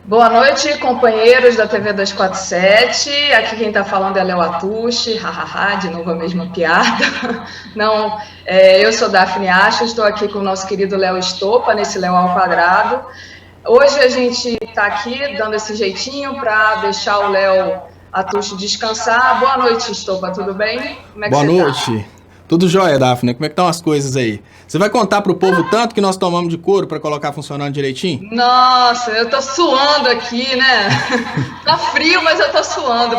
Boa noite, companheiros da TV 247. Aqui quem está falando é Léo Atushi, hahaha, de novo a mesma piada. Não, eu sou Daphne Acha, estou aqui com o nosso querido Léo Estopa, nesse Léo ao quadrado. Hoje a gente está aqui dando esse jeitinho para deixar o Léo Atushi descansar. Boa noite, Estopa, tudo bem? Como é que Boa noite. Tá? Tudo jóia, Daphne. Como é que estão as coisas aí? Você vai contar pro povo tanto que nós tomamos de couro para colocar funcionando direitinho? Nossa, eu tô suando aqui, né? Tá frio, mas eu tô suando.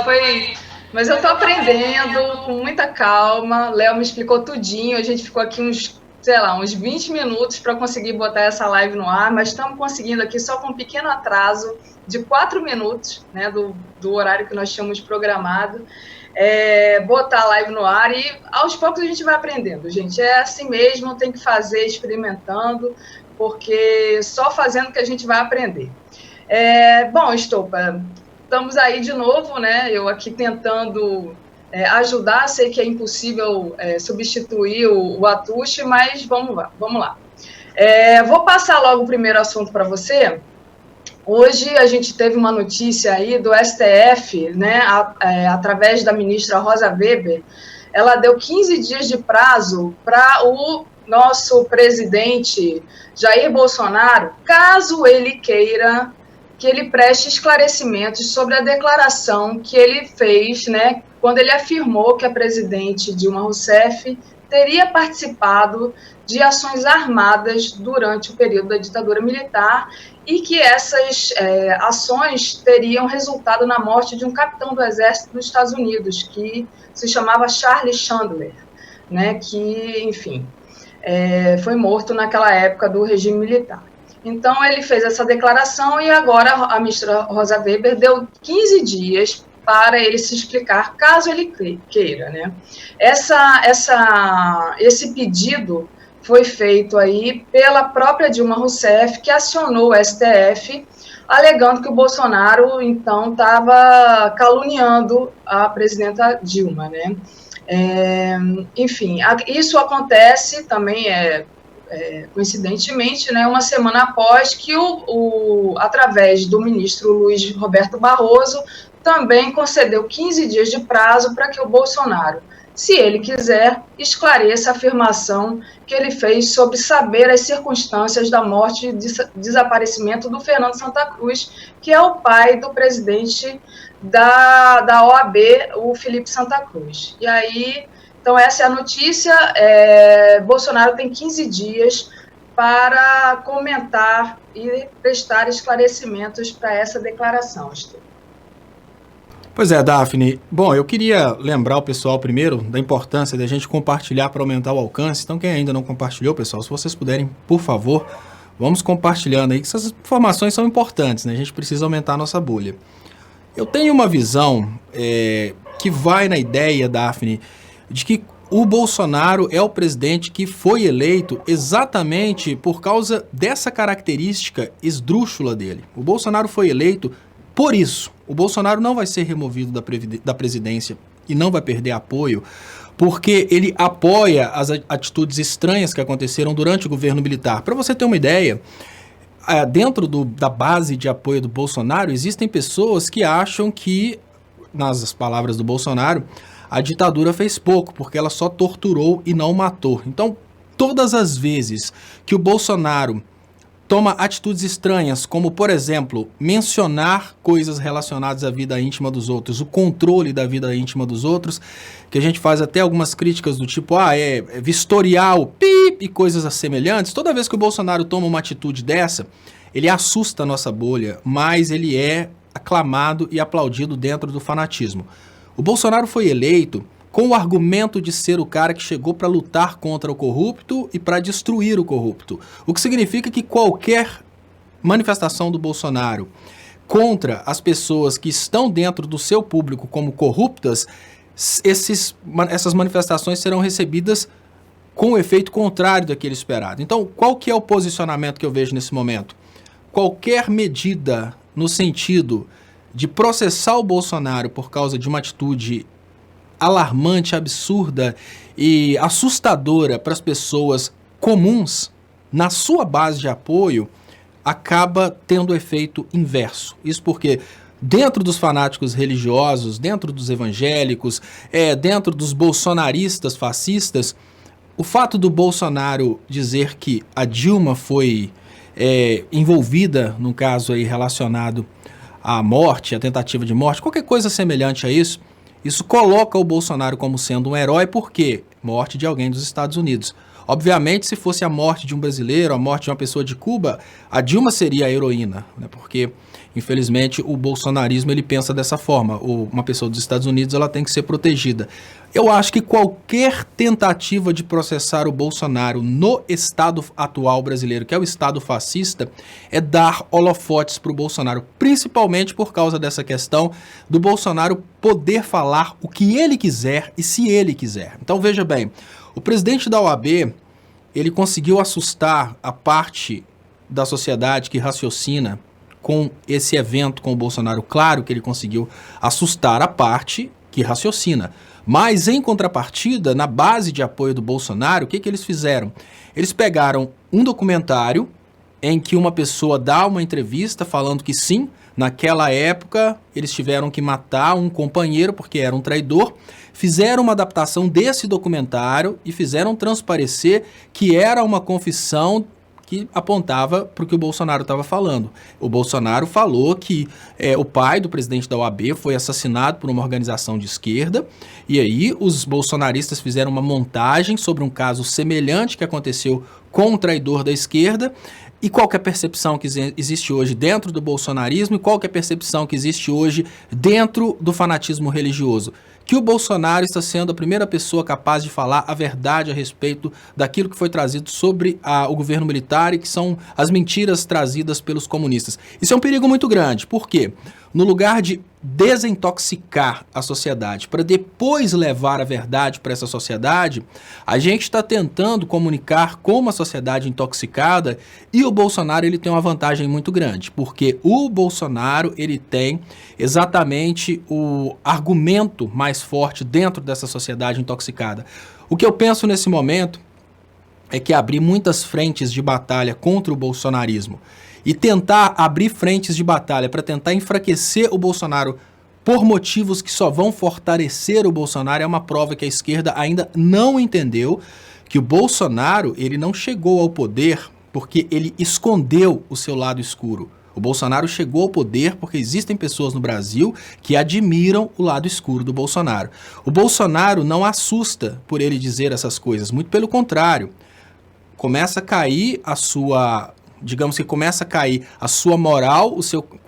Mas eu tô aprendendo com muita calma. Léo me explicou tudinho. A gente ficou aqui uns 20 minutos para conseguir botar essa live no ar, mas estamos conseguindo aqui só com um pequeno atraso de 4 minutos, né, do horário que nós tínhamos programado. Botar a live no ar e aos poucos a gente vai aprendendo, gente. É assim mesmo, tem que fazer experimentando, porque só fazendo que a gente vai aprender. Bom, Estopa, estamos aí de novo, né? Eu aqui tentando ajudar, sei que é impossível substituir o Atushi, mas vamos lá. Vou passar logo o primeiro assunto para você. Hoje a gente teve uma notícia aí do STF, né, através da ministra Rosa Weber. Ela deu 15 dias de prazo para o nosso presidente Jair Bolsonaro, caso ele queira que ele preste esclarecimentos sobre a declaração que ele fez, né, quando ele afirmou que a presidente Dilma Rousseff teria participado de ações armadas durante o período da ditadura militar e que essas ações teriam resultado na morte de um capitão do exército dos Estados Unidos, que se chamava Charles Chandler, né, que, enfim, foi morto naquela época do regime militar. Então, ele fez essa declaração e agora a ministra Rosa Weber deu 15 dias para ele se explicar, caso ele queira, né? Esse pedido foi feito aí pela própria Dilma Rousseff, que acionou o STF, alegando que o Bolsonaro, então, estava caluniando a presidenta Dilma, né? Enfim, isso acontece também, coincidentemente, né, uma semana após que através do ministro Luiz Roberto Barroso, também concedeu 15 dias de prazo para que o Bolsonaro, se ele quiser, esclareça a afirmação que ele fez sobre saber as circunstâncias da morte e desaparecimento do Fernando Santa Cruz, que é o pai do presidente da OAB, o Felipe Santa Cruz. E aí, então essa é a notícia, Bolsonaro tem 15 dias para comentar e prestar esclarecimentos para essa declaração, Pois é, Daphne. Bom, eu queria lembrar o pessoal primeiro da importância da gente compartilhar para aumentar o alcance. Então, quem ainda não compartilhou, pessoal, se vocês puderem, por favor, vamos compartilhando aí, que essas informações são importantes, né? A gente precisa aumentar a nossa bolha. Eu tenho uma visão que vai na ideia, Daphne, de que o Bolsonaro é o presidente que foi eleito exatamente por causa dessa característica esdrúxula dele. O Bolsonaro foi eleito por isso. O Bolsonaro não vai ser removido da presidência e não vai perder apoio, porque ele apoia as atitudes estranhas que aconteceram durante o governo militar. Para você ter uma ideia, dentro da base de apoio do Bolsonaro, existem pessoas que acham que, nas palavras do Bolsonaro, a ditadura fez pouco, porque ela só torturou e não matou. Então, todas as vezes que o Bolsonaro toma atitudes estranhas, como, por exemplo, mencionar coisas relacionadas à vida íntima dos outros, o controle da vida íntima dos outros, que a gente faz até algumas críticas do tipo, vistorial, pip, e coisas semelhantes. Toda vez que o Bolsonaro toma uma atitude dessa, ele assusta a nossa bolha, mas ele é aclamado e aplaudido dentro do fanatismo. O Bolsonaro foi eleito com o argumento de ser o cara que chegou para lutar contra o corrupto e para destruir o corrupto. O que significa que qualquer manifestação do Bolsonaro contra as pessoas que estão dentro do seu público como corruptas, essas manifestações serão recebidas com o efeito contrário daquele esperado. Então, qual que é o posicionamento que eu vejo nesse momento? Qualquer medida no sentido de processar o Bolsonaro por causa de uma atitude alarmante, absurda e assustadora para as pessoas comuns, na sua base de apoio, acaba tendo efeito inverso. Isso porque dentro dos fanáticos religiosos, dentro dos evangélicos, dentro dos bolsonaristas fascistas, o fato do Bolsonaro dizer que a Dilma foi envolvida, no caso aí relacionado à morte, à tentativa de morte, qualquer coisa semelhante a isso, isso coloca o Bolsonaro como sendo um herói, porque morte de alguém dos Estados Unidos. Obviamente, se fosse a morte de um brasileiro, a morte de uma pessoa de Cuba, a Dilma seria a heroína, né? Porque, infelizmente, o bolsonarismo ele pensa dessa forma. Uma pessoa dos Estados Unidos ela tem que ser protegida. Eu acho que qualquer tentativa de processar o Bolsonaro no estado atual brasileiro, que é o estado fascista, é dar holofotes para o Bolsonaro, principalmente por causa dessa questão do Bolsonaro poder falar o que ele quiser e se ele quiser. Então, veja bem, o presidente da OAB, ele conseguiu assustar a parte da sociedade que raciocina com esse evento com o Bolsonaro. Claro que ele conseguiu assustar a parte que raciocina. Mas, em contrapartida, na base de apoio do Bolsonaro, o que eles fizeram? Eles pegaram um documentário em que uma pessoa dá uma entrevista falando que sim, naquela época eles tiveram que matar um companheiro porque era um traidor, fizeram uma adaptação desse documentário e fizeram transparecer que era uma confissão que apontava para o que o Bolsonaro estava falando. O Bolsonaro falou que o pai do presidente da OAB foi assassinado por uma organização de esquerda, e aí os bolsonaristas fizeram uma montagem sobre um caso semelhante que aconteceu com um traidor da esquerda. E qual que é a percepção que existe hoje dentro do bolsonarismo e qual que é a percepção que existe hoje dentro do fanatismo religioso? Que o Bolsonaro está sendo a primeira pessoa capaz de falar a verdade a respeito daquilo que foi trazido sobre o governo militar e que são as mentiras trazidas pelos comunistas. Isso é um perigo muito grande. Por quê? No lugar de desintoxicar a sociedade para depois levar a verdade para essa sociedade, a gente está tentando comunicar com uma sociedade intoxicada, e o Bolsonaro ele tem uma vantagem muito grande, porque o Bolsonaro ele tem exatamente o argumento mais forte dentro dessa sociedade intoxicada. O que eu penso nesse momento é que abrir muitas frentes de batalha contra o bolsonarismo e tentar abrir frentes de batalha para tentar enfraquecer o Bolsonaro por motivos que só vão fortalecer o Bolsonaro é uma prova que a esquerda ainda não entendeu que o Bolsonaro ele não chegou ao poder porque ele escondeu o seu lado escuro. O Bolsonaro chegou ao poder porque existem pessoas no Brasil que admiram o lado escuro do Bolsonaro. O Bolsonaro não assusta por ele dizer essas coisas, muito pelo contrário. Começa a cair a sua... Digamos que começa a cair a sua moral,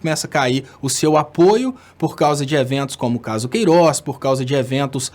começa a cair o seu apoio por causa de eventos como o caso Queiroz, por causa de eventos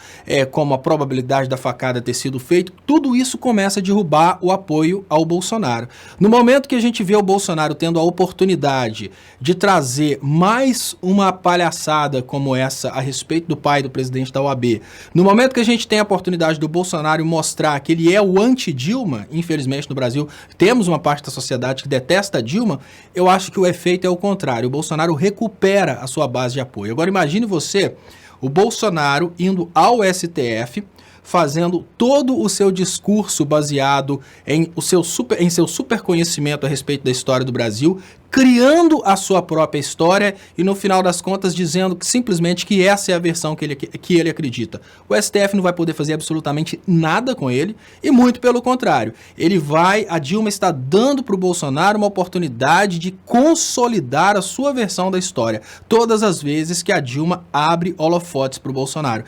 como a probabilidade da facada ter sido feita. Tudo isso começa a derrubar o apoio ao Bolsonaro. No momento que a gente vê o Bolsonaro tendo a oportunidade de trazer mais uma palhaçada como essa a respeito do pai do presidente da OAB, no momento que a gente tem a oportunidade do Bolsonaro mostrar que ele é o anti-Dilma, infelizmente no Brasil temos uma parte da sociedade que detesta a Dilma, eu acho que o efeito é o contrário. O Bolsonaro recupera a sua base de apoio. Agora imagine você, o Bolsonaro indo ao STF, fazendo todo o seu discurso baseado em seu super conhecimento a respeito da história do Brasil, criando a sua própria história e no final das contas dizendo que simplesmente que essa é a versão que ele acredita. O STF não vai poder fazer absolutamente nada com ele e muito pelo contrário. A Dilma está dando para o Bolsonaro uma oportunidade de consolidar a sua versão da história todas as vezes que a Dilma abre holofotes para o Bolsonaro.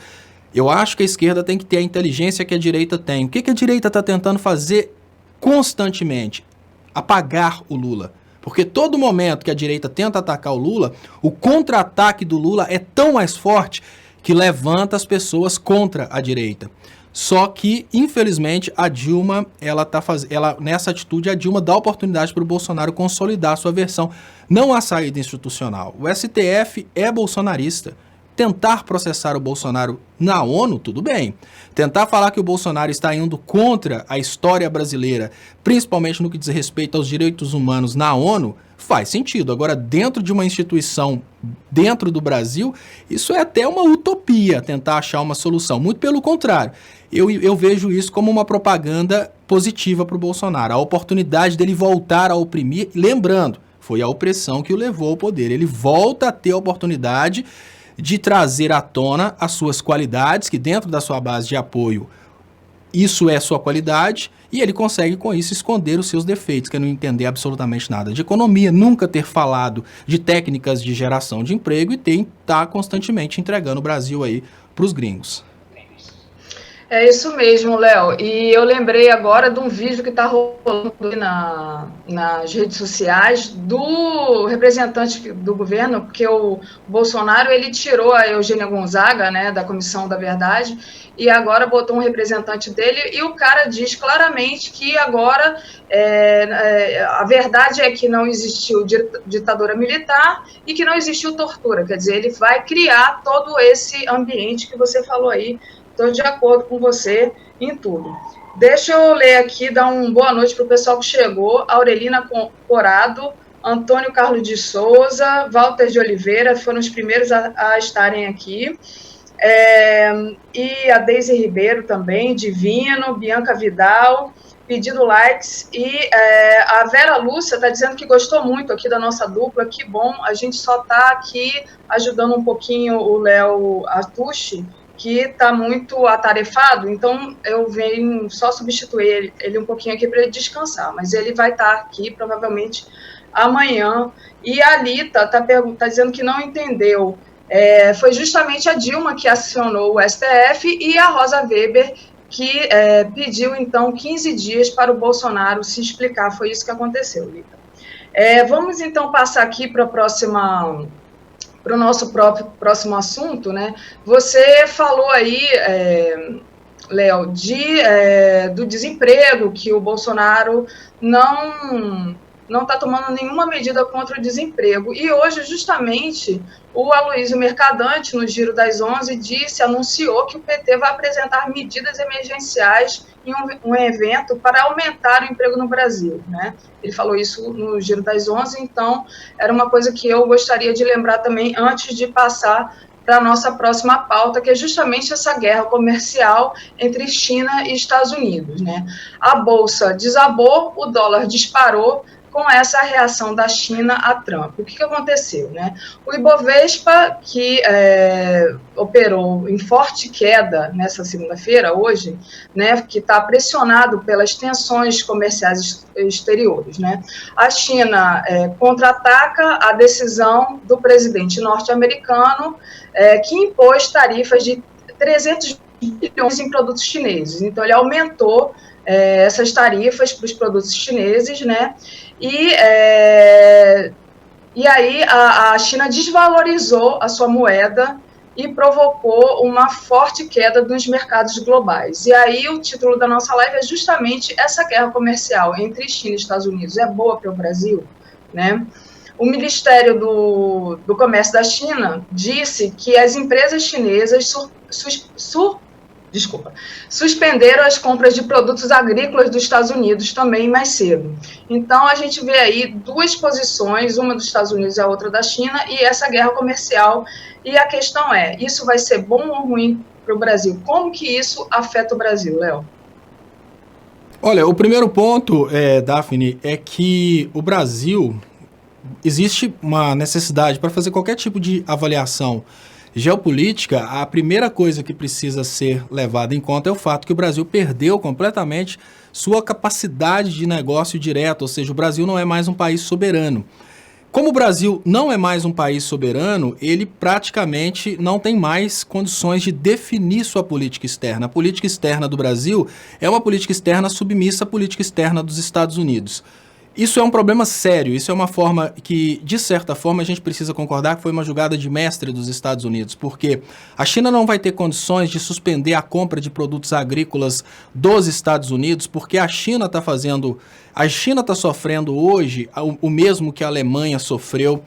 Eu acho que a esquerda tem que ter a inteligência que a direita tem. O que a direita está tentando fazer constantemente? Apagar o Lula. Porque todo momento que a direita tenta atacar o Lula, o contra-ataque do Lula é tão mais forte que levanta as pessoas contra a direita. Só que, infelizmente, a Dilma, nessa atitude, a Dilma dá oportunidade para o Bolsonaro consolidar a sua versão. Não há saída institucional. O STF é bolsonarista. Tentar processar o Bolsonaro na ONU, tudo bem. Tentar falar que o Bolsonaro está indo contra a história brasileira, principalmente no que diz respeito aos direitos humanos na ONU, faz sentido. Agora, dentro de uma instituição, dentro do Brasil, isso é até uma utopia, tentar achar uma solução. Muito pelo contrário, eu vejo isso como uma propaganda positiva para o Bolsonaro. A oportunidade dele voltar a oprimir, lembrando, Foi a opressão que o levou ao poder. Ele volta a ter a oportunidade de trazer à tona as suas qualidades, que dentro da sua base de apoio, isso é sua qualidade, e ele consegue com isso esconder os seus defeitos, que é não entender absolutamente nada de economia, nunca ter falado de técnicas de geração de emprego e estar constantemente entregando o Brasil aí para os gringos. É isso mesmo, Léo. E eu lembrei agora de um vídeo que está rolando nas redes sociais do representante do governo, porque o Bolsonaro ele tirou a Eugênia Gonzaga, né, da Comissão da Verdade, e agora botou um representante dele, e o cara diz claramente que agora a verdade é que não existiu ditadura militar e que não existiu tortura. Quer dizer, ele vai criar todo esse ambiente que você falou aí. Estou de acordo com você em tudo. Deixa eu ler aqui, dar uma boa noite para o pessoal que chegou. Aurelina Corado, Antônio Carlos de Souza, Walter de Oliveira, foram os primeiros a estarem aqui. E a Deise Ribeiro também, Divino, Bianca Vidal, pedindo likes. E a Vera Lúcia está dizendo que gostou muito aqui da nossa dupla, que bom. A gente só está aqui ajudando um pouquinho o Léo Atushi, que está muito atarefado, então eu venho só substituir ele um pouquinho aqui para ele descansar, mas ele vai estar aqui provavelmente amanhã. E a Alita está dizendo que não entendeu. Foi justamente a Dilma que acionou o STF e a Rosa Weber que pediu, então, 15 dias para o Bolsonaro se explicar. Foi isso que aconteceu, Alita. Vamos, então, passar aqui para o nosso próximo assunto, né? Você falou aí, Léo, do desemprego, que o Bolsonaro não está tomando nenhuma medida contra o desemprego. E hoje, justamente, o Aloysio Mercadante, no Giro das 11, anunciou que o PT vai apresentar medidas emergenciais em um evento para aumentar o emprego no Brasil, né? Ele falou isso no Giro das 11, então era uma coisa que eu gostaria de lembrar também antes de passar para a nossa próxima pauta, que é justamente essa guerra comercial entre China e Estados Unidos, né? A Bolsa desabou, o dólar disparou, com essa reação da China a Trump. O que aconteceu, né? O Ibovespa, que operou em forte queda nessa segunda-feira, hoje, né, que está pressionado pelas tensões comerciais exteriores, né? A China contra-ataca a decisão do presidente norte-americano que impôs tarifas de 300 bilhões em produtos chineses. Então, ele aumentou essas tarifas para os produtos chineses, né? E aí a China desvalorizou a sua moeda e provocou uma forte queda nos mercados globais. E aí o título da nossa live é justamente essa guerra comercial entre China e Estados Unidos. É boa para o Brasil, né? O Ministério do Comércio da China disse que as empresas chinesas suspenderam as compras de produtos agrícolas dos Estados Unidos também mais cedo. Então, a gente vê aí duas posições, uma dos Estados Unidos e a outra da China, e essa guerra comercial. E a questão é, isso vai ser bom ou ruim para o Brasil? Como que isso afeta o Brasil, Léo? Olha, o primeiro ponto, Daphne, é que o Brasil, existe uma necessidade para fazer qualquer tipo de avaliação geopolítica. A primeira coisa que precisa ser levada em conta é o fato que o Brasil perdeu completamente sua capacidade de negócio direto, ou seja, o Brasil não é mais um país soberano. Como o Brasil não é mais um país soberano, ele praticamente não tem mais condições de definir sua política externa. A política externa do Brasil é uma política externa submissa à política externa dos Estados Unidos. Isso é um problema sério, isso é uma forma que, de certa forma, a gente precisa concordar que foi uma jogada de mestre dos Estados Unidos, porque a China não vai ter condições de suspender a compra de produtos agrícolas dos Estados Unidos, porque a China está sofrendo hoje o mesmo que a Alemanha sofreu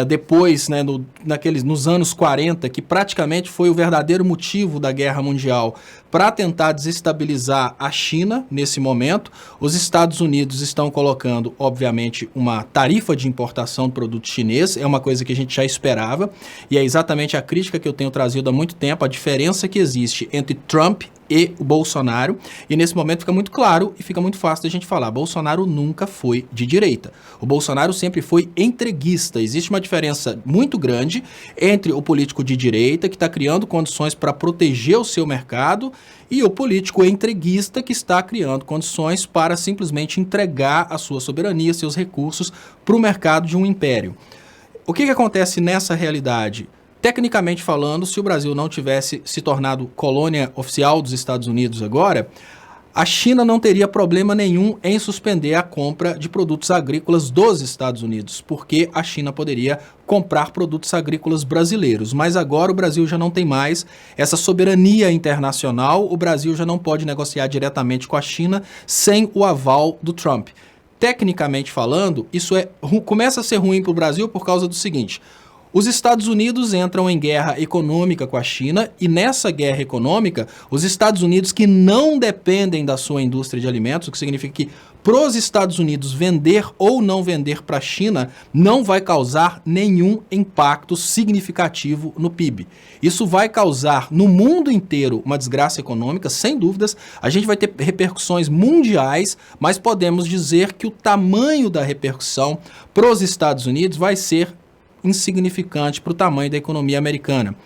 depois, né, nos anos 40, que praticamente foi o verdadeiro motivo da Guerra Mundial, para tentar desestabilizar a China nesse momento. Os Estados Unidos estão colocando, obviamente, uma tarifa de importação de produto chinês, é uma coisa que a gente já esperava, e é exatamente a crítica que eu tenho trazido há muito tempo, a diferença que existe entre Trump e o Bolsonaro, e nesse momento fica muito claro e fica muito fácil da gente falar, Bolsonaro nunca foi de direita. O Bolsonaro sempre foi entreguista. Existe uma diferença muito grande entre o político de direita, que está criando condições para proteger o seu mercado, e o político entreguista, que está criando condições para simplesmente entregar a sua soberania, seus recursos, para o mercado de um império. O que acontece nessa realidade? Tecnicamente falando, se o Brasil não tivesse se tornado colônia oficial dos Estados Unidos agora, a China não teria problema nenhum em suspender a compra de produtos agrícolas dos Estados Unidos, porque a China poderia comprar produtos agrícolas brasileiros. Mas agora o Brasil já não tem mais essa soberania internacional, o Brasil já não pode negociar diretamente com a China sem o aval do Trump. Tecnicamente falando, isso começa a ser ruim para o Brasil por causa do seguinte: os Estados Unidos entram em guerra econômica com a China, e nessa guerra econômica, os Estados Unidos, que não dependem da sua indústria de alimentos, o que significa que para os Estados Unidos vender ou não vender para a China não vai causar nenhum impacto significativo no PIB. Isso vai causar no mundo inteiro uma desgraça econômica, sem dúvidas. A gente vai ter repercussões mundiais, mas podemos dizer que o tamanho da repercussão para os Estados Unidos vai ser insignificante para o tamanho da economia americana.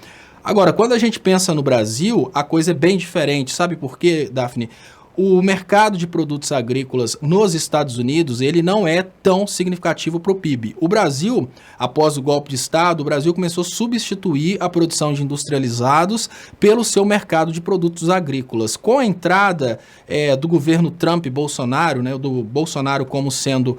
Agora, quando a gente pensa no Brasil, a coisa é bem diferente. Sabe por quê, Daphne? O mercado de produtos agrícolas nos Estados Unidos, ele não é tão significativo para o PIB. O Brasil, após o golpe de Estado, o Brasil começou a substituir a produção de industrializados pelo seu mercado de produtos agrícolas. Com a entrada do governo Trump-Bolsonaro, né, do Bolsonaro como sendo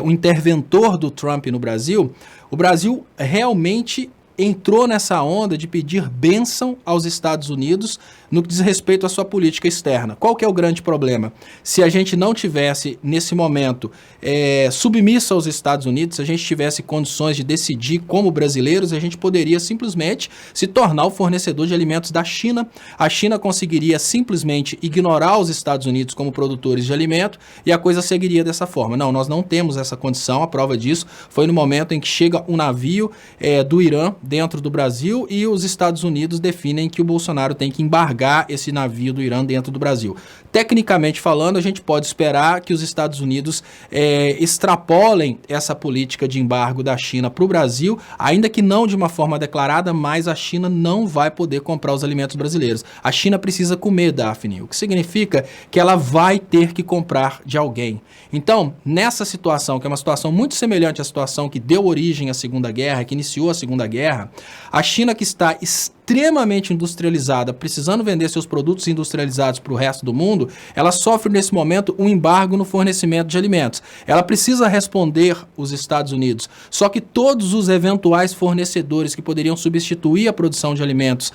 o interventor do Trump no Brasil, o Brasil realmente entrou nessa onda de pedir bênção aos Estados Unidos no que diz respeito à sua política externa. Qual que é o grande problema? Se a gente não tivesse, nesse momento, submisso aos Estados Unidos, se a gente tivesse condições de decidir como brasileiros, a gente poderia simplesmente se tornar o fornecedor de alimentos da China. A China conseguiria simplesmente ignorar os Estados Unidos como produtores de alimento e a coisa seguiria dessa forma. Não, nós não temos essa condição. A prova disso foi no momento em que chega um navio do Irã dentro do Brasil e os Estados Unidos definem que o Bolsonaro tem que embargar esse navio do Irã dentro do Brasil. Tecnicamente falando, a gente pode esperar que os Estados Unidos extrapolem essa política de embargo da China para o Brasil, ainda que não de uma forma declarada, mas a China não vai poder comprar os alimentos brasileiros. A China precisa comer, Daphne, o que significa que ela vai ter que comprar de alguém. Então, nessa situação, que é uma situação muito semelhante à situação que deu origem à Segunda Guerra, que iniciou a Segunda Guerra, a China, que está extremamente industrializada, precisando vender seus produtos industrializados para o resto do mundo, ela sofre nesse momento um embargo no fornecimento de alimentos. Ela precisa responder os Estados Unidos. Só que todos os eventuais fornecedores que poderiam substituir a produção de alimentos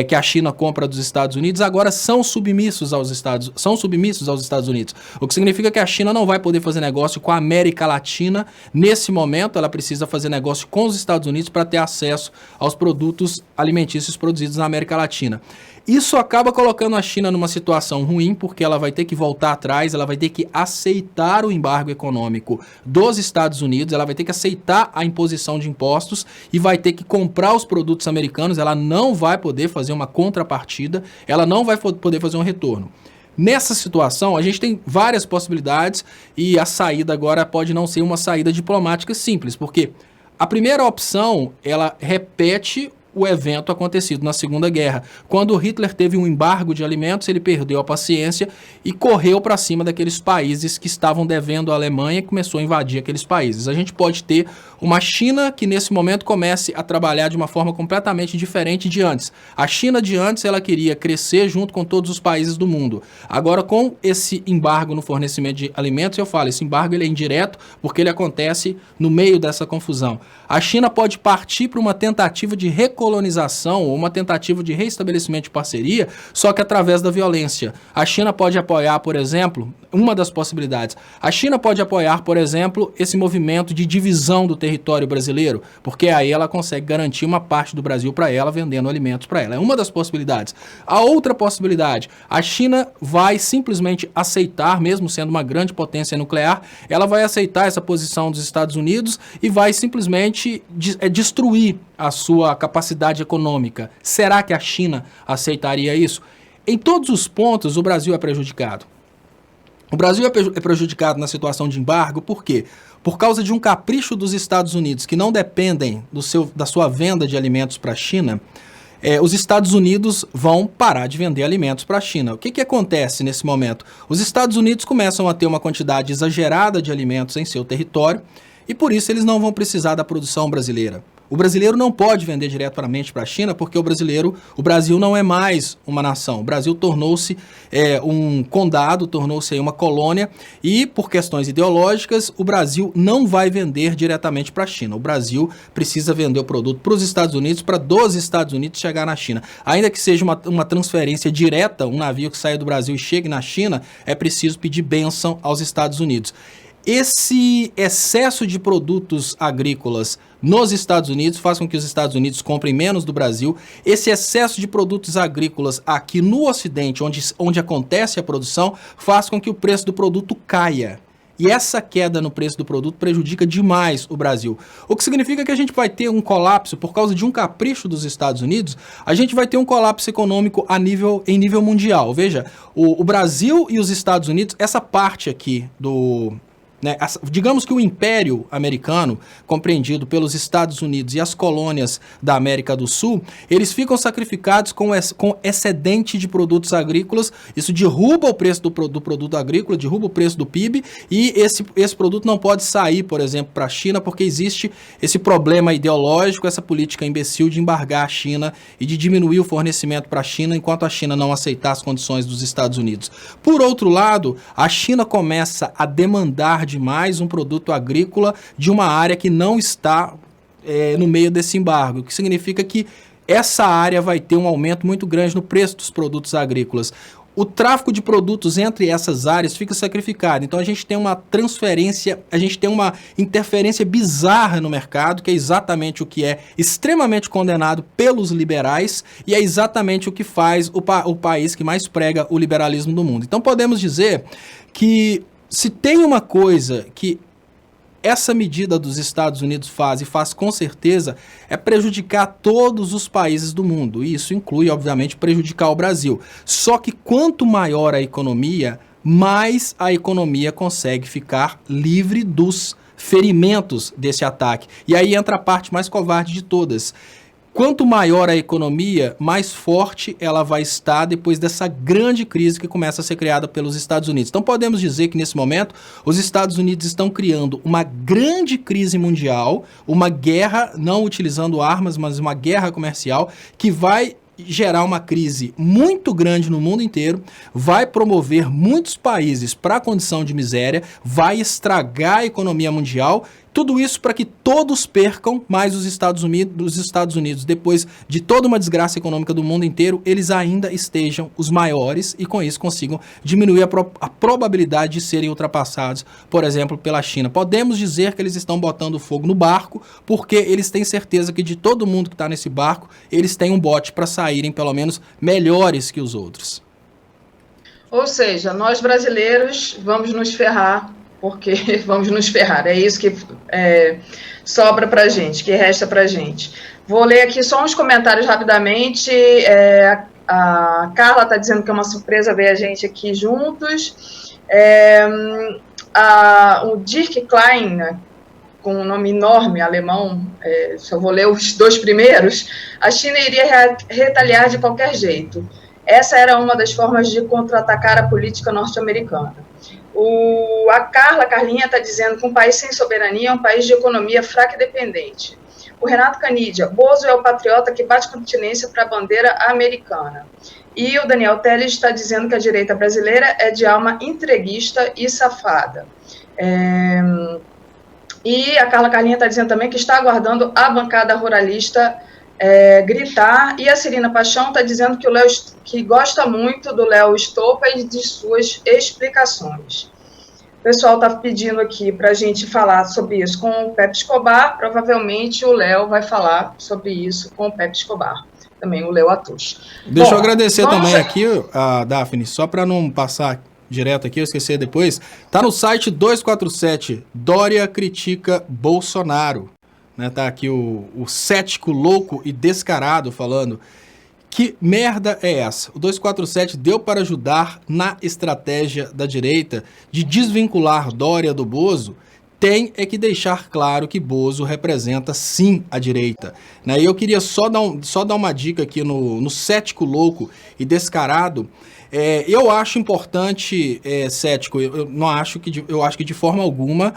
que a China compra dos Estados Unidos agora são submissos aos Estados Unidos. O que significa que a China não vai poder fazer negócio com a América Latina. Nesse momento, ela precisa fazer negócio com os Estados Unidos para ter acesso aos produtos alimentícios produzidos na América Latina. Isso acaba colocando a China numa situação ruim, porque ela vai ter que voltar atrás, ela vai ter que aceitar o embargo econômico dos Estados Unidos, ela vai ter que aceitar a imposição de impostos e vai ter que comprar os produtos americanos, ela não vai poder fazer uma contrapartida, ela não vai poder fazer um retorno. Nessa situação, a gente tem várias possibilidades e a saída agora pode não ser uma saída diplomática simples, porque a primeira opção, ela repete o evento acontecido na Segunda Guerra. Quando Hitler teve um embargo de alimentos, ele perdeu a paciência e correu para cima daqueles países que estavam devendo à Alemanha e começou a invadir aqueles países. A gente pode ter uma China que nesse momento comece a trabalhar de uma forma completamente diferente de antes. A China de antes, ela queria crescer junto com todos os países do mundo. Agora, com esse embargo no fornecimento de alimentos, eu falo, esse embargo ele é indireto porque ele acontece no meio dessa confusão. A China pode partir para uma tentativa de recolonização ou uma tentativa de reestabelecimento de parceria, só que através da violência. A China pode apoiar, por exemplo, uma das possibilidades, a China pode apoiar, por exemplo, esse movimento de divisão do território brasileiro, porque aí ela consegue garantir uma parte do Brasil para ela, vendendo alimentos para ela. É uma das possibilidades. A outra possibilidade, a China vai simplesmente aceitar, mesmo sendo uma grande potência nuclear, ela vai aceitar essa posição dos Estados Unidos e vai simplesmente destruir a sua capacidade econômica. Será que a China aceitaria isso? Em todos os pontos, o Brasil é prejudicado. O Brasil é prejudicado na situação de embargo, por quê? Por causa de um capricho dos Estados Unidos, que não dependem da sua venda de alimentos para a China. Os Estados Unidos vão parar de vender alimentos para a China. O que acontece nesse momento? Os Estados Unidos começam a ter uma quantidade exagerada de alimentos em seu território e por isso eles não vão precisar da produção brasileira. O brasileiro não pode vender diretamente para a China porque o Brasil não é mais uma nação. O Brasil tornou-se um condado, tornou-se uma colônia e, por questões ideológicas, o Brasil não vai vender diretamente para a China. O Brasil precisa vender o produto para os Estados Unidos, para dos Estados Unidos chegar na China. Ainda que seja uma transferência direta, um navio que saia do Brasil e chegue na China, é preciso pedir bênção aos Estados Unidos. Esse excesso de produtos agrícolas nos Estados Unidos faz com que os Estados Unidos comprem menos do Brasil. Esse excesso de produtos agrícolas aqui no Ocidente, onde acontece a produção, faz com que o preço do produto caia. E essa queda no preço do produto prejudica demais o Brasil. O que significa que a gente vai ter um colapso, por causa de um capricho dos Estados Unidos, a gente vai ter um colapso econômico em nível mundial. Veja, o Brasil e os Estados Unidos, essa parte aqui digamos que o Império Americano, compreendido pelos Estados Unidos e as colônias da América do Sul, eles ficam sacrificados com excedente de produtos agrícolas. Isso derruba o preço do produto agrícola, derruba o preço do PIB e esse produto não pode sair, por exemplo, para a China porque existe esse problema ideológico, essa política imbecil de embargar a China e de diminuir o fornecimento para a China enquanto a China não aceitar as condições dos Estados Unidos. Por outro lado, a China começa a demandar demais um produto agrícola de uma área que não está no meio desse embargo, o que significa que essa área vai ter um aumento muito grande no preço dos produtos agrícolas. O tráfico de produtos entre essas áreas fica sacrificado, então a gente tem uma transferência, a gente tem uma interferência bizarra no mercado, que é exatamente o que é extremamente condenado pelos liberais e é exatamente o que faz o país que mais prega o liberalismo do mundo. Então podemos dizer que se tem uma coisa que essa medida dos Estados Unidos faz, e faz com certeza, é prejudicar todos os países do mundo. E isso inclui, obviamente, prejudicar o Brasil. Só que quanto maior a economia, mais a economia consegue ficar livre dos ferimentos desse ataque. E aí entra a parte mais covarde de todas. Quanto maior a economia, mais forte ela vai estar depois dessa grande crise que começa a ser criada pelos Estados Unidos. Então podemos dizer que nesse momento os Estados Unidos estão criando uma grande crise mundial, uma guerra, não utilizando armas, mas uma guerra comercial que vai gerar uma crise muito grande no mundo inteiro, vai promover muitos países para a condição de miséria, vai estragar a economia mundial. Tudo isso para que todos percam, mas os Estados Unidos, depois de toda uma desgraça econômica do mundo inteiro, eles ainda estejam os maiores e com isso consigam diminuir a probabilidade de serem ultrapassados, por exemplo, pela China. Podemos dizer que eles estão botando fogo no barco porque eles têm certeza que de todo mundo que está nesse barco, eles têm um bote para saírem pelo menos melhores que os outros. Ou seja, nós brasileiros vamos nos ferrar, porque vamos nos ferrar, é isso que sobra para a gente, que resta para a gente. Vou ler aqui só uns comentários rapidamente. A Carla está dizendo que é uma surpresa ver a gente aqui juntos. O Dirk Klein, né, com um nome enorme, alemão, só vou ler os dois primeiros. A China iria retaliar de qualquer jeito. Essa era uma das formas de contra-atacar a política norte-americana. A Carlinha está dizendo que um país sem soberania é um país de economia fraca e dependente. O Renato Canidia, Bozo é o patriota que bate continência para a bandeira americana. E o Daniel Teles está dizendo que a direita brasileira é de alma entreguista e safada. E a Carlinha está dizendo também que está aguardando a bancada ruralista gritar, e a Celina Paixão está dizendo que gosta muito do Léo Stoppa e de suas explicações. O pessoal está pedindo aqui para a gente falar sobre isso com o Pepe Escobar, provavelmente o Léo vai falar sobre isso com o Pepe Escobar, também o Léo Atush. Deixa eu agradecer também aqui, a Daphne, só para não passar direto aqui, eu esqueci depois, tá no site 247, Dória critica Bolsonaro. Tá aqui o cético louco e descarado falando Que merda é essa? O 247 deu para ajudar na estratégia da direita de desvincular Dória do Bozo? Tem é que deixar claro que Bozo representa sim a direita. E eu queria só dar uma dica aqui no cético louco e descarado. Eu acho importante, cético, eu acho que de forma alguma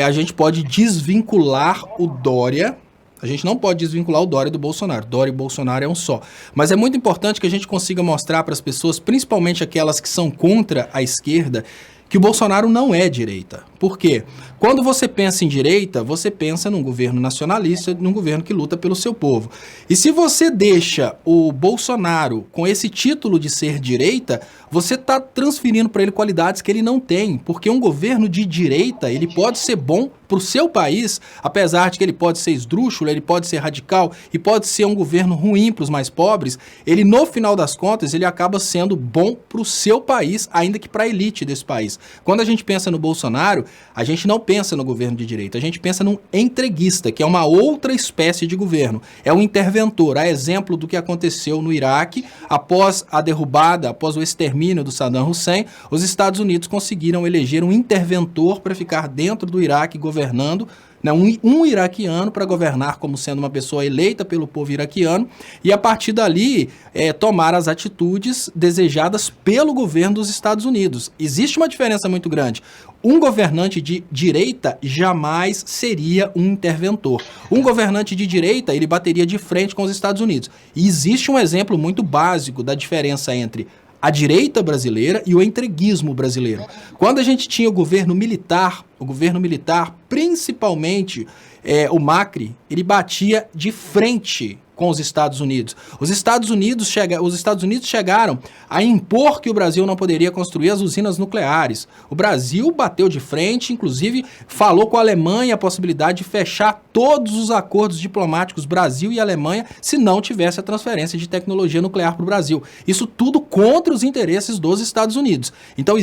a gente pode desvincular o Dória. A gente não pode desvincular o Dória do Bolsonaro. Dória e Bolsonaro é um só. Mas é muito importante que a gente consiga mostrar para as pessoas, principalmente aquelas que são contra a esquerda, que o Bolsonaro não é direita. Por quê? Quando você pensa em direita, você pensa num governo nacionalista, num governo que luta pelo seu povo. E se você deixa o Bolsonaro com esse título de ser direita, você está transferindo para ele qualidades que ele não tem. Porque um governo de direita, ele pode ser bom para o seu país, apesar de que ele pode ser esdrúxulo, ele pode ser radical e pode ser um governo ruim para os mais pobres, ele, no final das contas, ele acaba sendo bom para o seu país, ainda que para a elite desse país. Quando a gente pensa no Bolsonaro, a gente não pensa no governo de direita, a gente pensa num entreguista, que é uma outra espécie de governo. É um interventor, a exemplo do que aconteceu no Iraque, após a derrubada, após o extermínio do Saddam Hussein, os Estados Unidos conseguiram eleger um interventor para ficar dentro do Iraque governando, um iraquiano para governar como sendo uma pessoa eleita pelo povo iraquiano e a partir dali tomar as atitudes desejadas pelo governo dos Estados Unidos. Existe uma diferença muito grande. Um governante de direita jamais seria um interventor. Um governante de direita, ele bateria de frente com os Estados Unidos. E existe um exemplo muito básico da diferença entre a direita brasileira e o entreguismo brasileiro. Quando a gente tinha o governo militar, principalmente o Macri, ele batia de frente com os Estados Unidos. Os Estados Unidos chegaram a impor que o Brasil não poderia construir as usinas nucleares. O Brasil bateu de frente, inclusive falou com a Alemanha a possibilidade de fechar todos os acordos diplomáticos Brasil e Alemanha se não tivesse a transferência de tecnologia nuclear para o Brasil. Isso tudo contra os interesses dos Estados Unidos. Então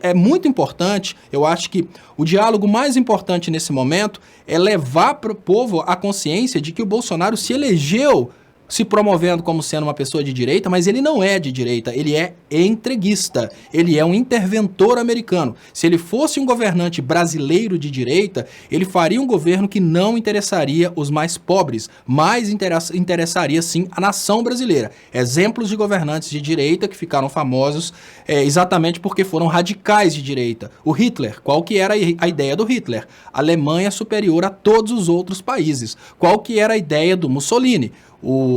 é muito importante, eu acho que o diálogo mais importante nesse momento é levar para o povo a consciência de que o Bolsonaro se elegeu se promovendo como sendo uma pessoa de direita, mas ele não é de direita, ele é entreguista, ele é um interventor americano. Se ele fosse um governante brasileiro de direita, ele faria um governo que não interessaria os mais pobres, mas interessaria sim a nação brasileira. Exemplos de governantes de direita que ficaram famosos exatamente porque foram radicais de direita. O Hitler, qual que era a ideia do Hitler? Alemanha superior a todos os outros países. Qual que era a ideia do Mussolini?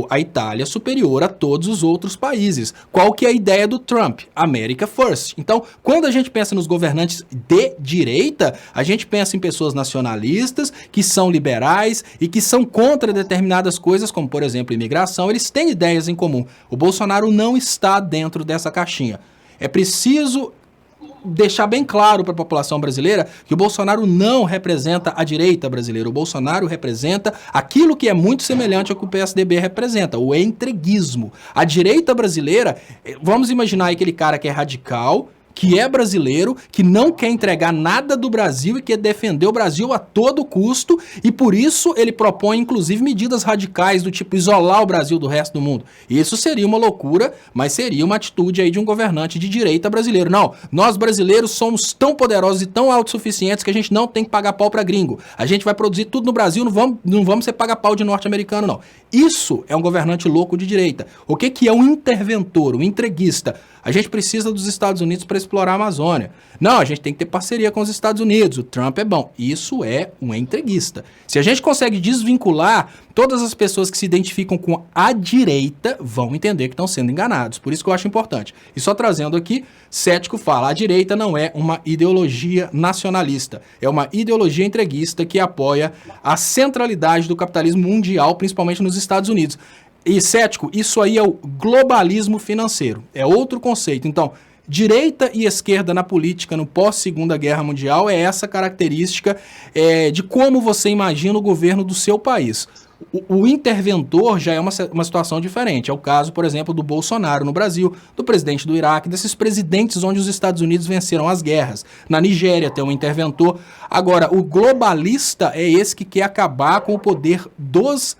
A Itália superior a todos os outros países. Qual que é a ideia do Trump? America First. Então, quando a gente pensa nos governantes de direita, a gente pensa em pessoas nacionalistas, que são liberais e que são contra determinadas coisas, como, por exemplo, imigração. Eles têm ideias em comum. O Bolsonaro não está dentro dessa caixinha. É preciso deixar bem claro para a população brasileira que o Bolsonaro não representa a direita brasileira. O Bolsonaro representa aquilo que é muito semelhante ao que o PSDB representa, o entreguismo. A direita brasileira, vamos imaginar aquele cara que é radical, que é brasileiro, que não quer entregar nada do Brasil e quer defender o Brasil a todo custo, e por isso ele propõe, inclusive, medidas radicais do tipo isolar o Brasil do resto do mundo. Isso seria uma loucura, mas seria uma atitude aí de um governante de direita brasileiro. Não, nós brasileiros somos tão poderosos e tão autossuficientes que a gente não tem que pagar pau para gringo. A gente vai produzir tudo no Brasil, não vamos ser pagar pau de norte-americano, não. Isso é um governante louco de direita. O que é um interventor, um entreguista? A gente precisa dos Estados Unidos para explorar a Amazônia. Não, a gente tem que ter parceria com os Estados Unidos. O Trump é bom. Isso é um entreguista. Se a gente consegue desvincular, todas as pessoas que se identificam com a direita vão entender que estão sendo enganados. Por isso que eu acho importante. E só trazendo aqui, cético fala, a direita não é uma ideologia nacionalista. É uma ideologia entreguista que apoia a centralidade do capitalismo mundial, principalmente nos Estados Unidos. E cético, isso aí é o globalismo financeiro, é outro conceito. Então, direita e esquerda na política no pós-Segunda Guerra Mundial é essa característica de como você imagina o governo do seu país. O interventor já é uma situação diferente. É o caso, por exemplo, do Bolsonaro no Brasil, do presidente do Iraque, desses presidentes onde os Estados Unidos venceram as guerras. Na Nigéria tem um interventor. Agora, o globalista é esse que quer acabar com o poder dos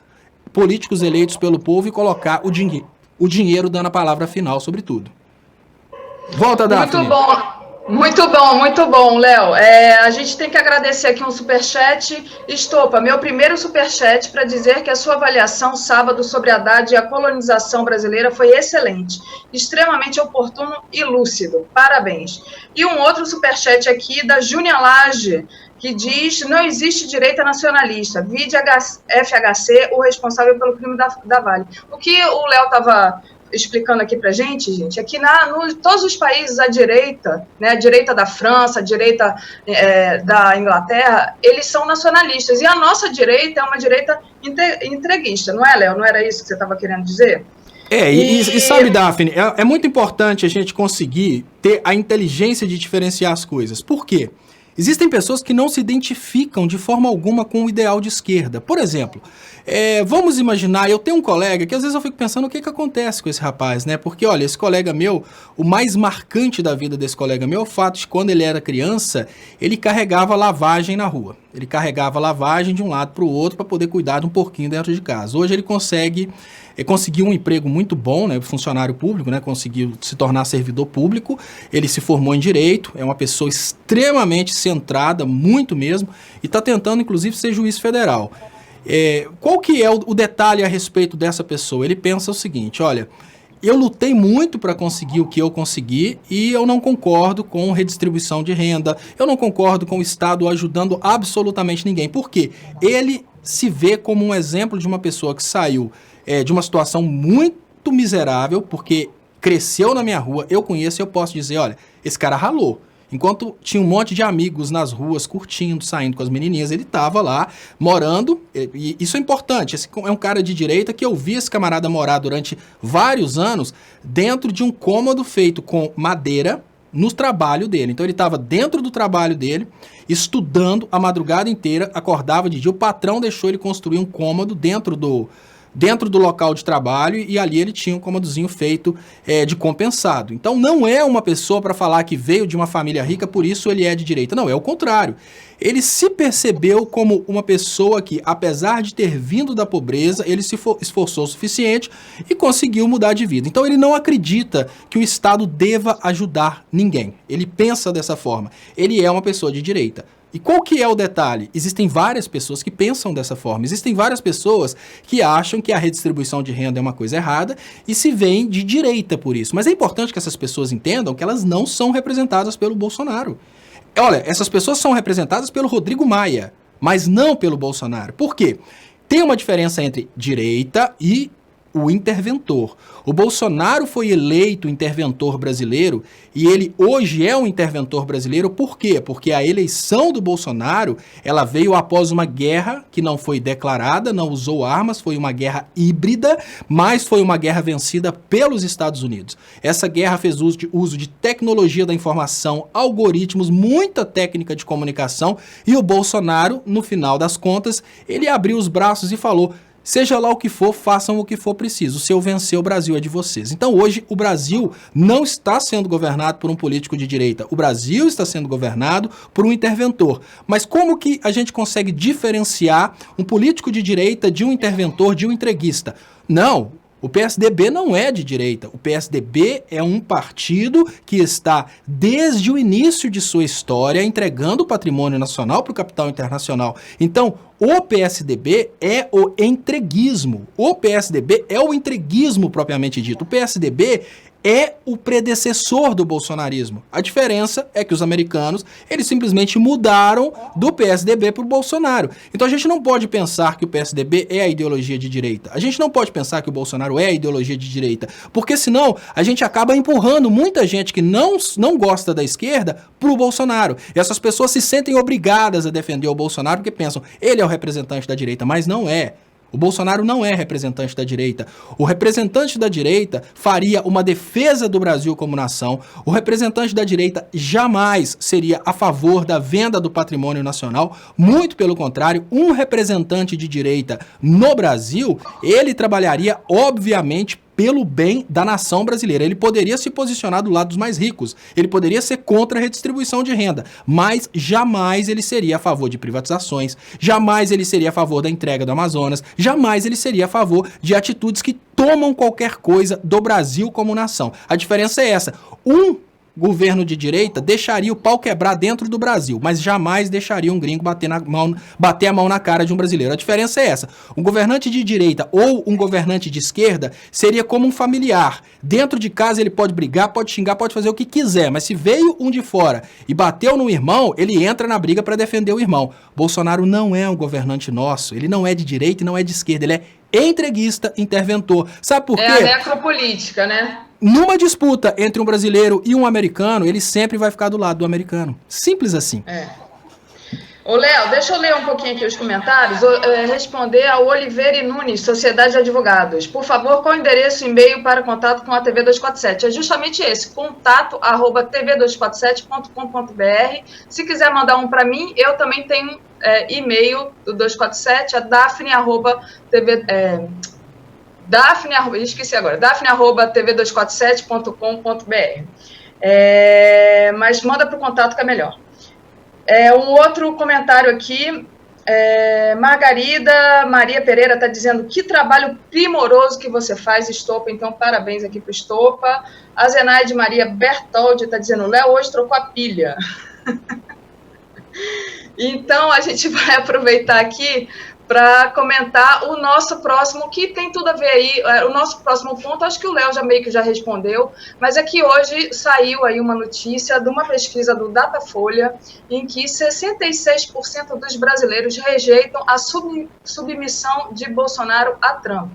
políticos eleitos pelo povo e colocar o o dinheiro dando a palavra final sobre tudo. Volta, Daphne. Muito bom. Muito bom, Léo. A gente tem que agradecer aqui um superchat. Estopa, meu primeiro superchat para dizer que a sua avaliação sábado sobre Haddad e a colonização brasileira foi excelente, extremamente oportuno e lúcido. Parabéns. E um outro superchat aqui da Júnia Lage, que diz: não existe direita nacionalista, vide FHC, o responsável pelo crime da Vale. O que o Léo estava explicando aqui pra gente, é que todos os países, a direita, né, a direita da França, a direita da Inglaterra, eles são nacionalistas, e a nossa direita é uma direita entreguista, não é, Léo? Não era isso que você estava querendo dizer? E sabe, Daphne, é muito importante a gente conseguir ter a inteligência de diferenciar as coisas. Por quê? Existem pessoas que não se identificam de forma alguma com o ideal de esquerda. Por exemplo, vamos imaginar, eu tenho um colega que às vezes eu fico pensando o que acontece com esse rapaz, né? Porque, olha, esse colega meu, o mais marcante da vida desse colega meu é o fato de que quando ele era criança, ele carregava lavagem na rua. Ele carregava lavagem de um lado para o outro para poder cuidar de um porquinho dentro de casa. Hoje ele conseguiu um emprego muito bom, né, funcionário público, né, conseguiu se tornar servidor público, ele se formou em Direito, é uma pessoa extremamente centrada, muito mesmo, e está tentando, inclusive, ser juiz federal. Qual que é o detalhe a respeito dessa pessoa? Ele pensa o seguinte: olha, eu lutei muito para conseguir o que eu consegui e eu não concordo com redistribuição de renda, eu não concordo com o Estado ajudando absolutamente ninguém. Por quê? Ele se vê como um exemplo de uma pessoa que saiu de uma situação muito miserável, porque cresceu na minha rua, eu conheço e eu posso dizer, olha, esse cara ralou. Enquanto tinha um monte de amigos nas ruas, curtindo, saindo com as menininhas, ele estava lá, morando, e isso é importante, esse é um cara de direita que eu vi esse camarada morar durante vários anos dentro de um cômodo feito com madeira no trabalho dele. Então ele estava dentro do trabalho dele, estudando a madrugada inteira, acordava de dia, o patrão deixou ele construir um cômodo dentro do local de trabalho e ali ele tinha um cômodozinho feito de compensado. Então não é uma pessoa para falar que veio de uma família rica, por isso ele é de direita. Não, é o contrário. Ele se percebeu como uma pessoa que, apesar de ter vindo da pobreza, ele se esforçou o suficiente e conseguiu mudar de vida. Então ele não acredita que o Estado deva ajudar ninguém. Ele pensa dessa forma. Ele é uma pessoa de direita. E qual que é o detalhe? Existem várias pessoas que pensam dessa forma. Existem várias pessoas que acham que a redistribuição de renda é uma coisa errada e se veem de direita por isso. Mas é importante que essas pessoas entendam que elas não são representadas pelo Bolsonaro. Olha, essas pessoas são representadas pelo Rodrigo Maia, mas não pelo Bolsonaro. Por quê? Tem uma diferença entre direita e o interventor. O Bolsonaro foi eleito interventor brasileiro e ele hoje é um interventor brasileiro. Por quê? Porque a eleição do Bolsonaro, ela veio após uma guerra que não foi declarada, não usou armas, foi uma guerra híbrida, mas foi uma guerra vencida pelos Estados Unidos. Essa guerra fez uso de tecnologia da informação, algoritmos, muita técnica de comunicação, e o Bolsonaro, no final das contas, ele abriu os braços e falou: seja lá o que for, façam o que for preciso. Se eu vencer, o Brasil é de vocês. Então hoje o Brasil não está sendo governado por um político de direita. O Brasil está sendo governado por um interventor. Mas como que a gente consegue diferenciar um político de direita de um interventor, de um entreguista? Não. O PSDB não é de direita. O PSDB é um partido que está, desde o início de sua história, entregando o patrimônio nacional para o capital internacional. Então, o PSDB é o entreguismo. O PSDB é o entreguismo propriamente dito. O PSDB é o predecessor do bolsonarismo. A diferença é que os americanos, eles simplesmente mudaram do PSDB para o Bolsonaro. Então a gente não pode pensar que o PSDB é a ideologia de direita. A gente não pode pensar que o Bolsonaro é a ideologia de direita, porque senão a gente acaba empurrando muita gente que não gosta da esquerda para o Bolsonaro. E essas pessoas se sentem obrigadas a defender o Bolsonaro porque pensam, ele é o representante da direita, mas não é. O Bolsonaro não é representante da direita. O representante da direita faria uma defesa do Brasil como nação. O representante da direita jamais seria a favor da venda do patrimônio nacional. Muito pelo contrário, um representante de direita no Brasil, ele trabalharia, obviamente, pelo bem da nação brasileira. Ele poderia se posicionar do lado dos mais ricos, ele poderia ser contra a redistribuição de renda, mas jamais ele seria a favor de privatizações, jamais ele seria a favor da entrega do Amazonas, jamais ele seria a favor de atitudes que tomam qualquer coisa do Brasil como nação. A diferença é essa. Governo de direita deixaria o pau quebrar dentro do Brasil, mas jamais deixaria um gringo bater a mão na cara de um brasileiro. A diferença é essa. Um governante de direita ou um governante de esquerda seria como um familiar. Dentro de casa ele pode brigar, pode xingar, pode fazer o que quiser, mas se veio um de fora e bateu no irmão, ele entra na briga para defender o irmão. Bolsonaro não é um governante nosso, ele não é de direita e não é de esquerda, ele é entreguista, interventor. Sabe por quê? É a necropolítica, né? Numa disputa entre um brasileiro e um americano, ele sempre vai ficar do lado do americano. Simples assim. Ô, Léo, deixa eu ler um pouquinho aqui os comentários. Responder ao Oliveira Nunes, Sociedade de Advogados. Por favor, qual o endereço e e-mail para contato com a TV 247? É justamente esse, contato@tv247.com.br. Se quiser mandar um para mim, eu também tenho e-mail do 247, é daphne@tv247.com.br. Mas manda para o contato que é melhor. Um outro comentário aqui, Margarida Maria Pereira está dizendo que trabalho primoroso que você faz, Estopa, então parabéns aqui para o Estopa. A Zenaide Maria Bertoldi está dizendo, Léo hoje trocou a pilha. Então a gente vai aproveitar aqui para comentar o nosso próximo, que tem tudo a ver aí, o nosso próximo ponto, acho que o Léo meio que já respondeu, mas é que hoje saiu aí uma notícia de uma pesquisa do Datafolha, em que 66% dos brasileiros rejeitam a submissão de Bolsonaro a Trump.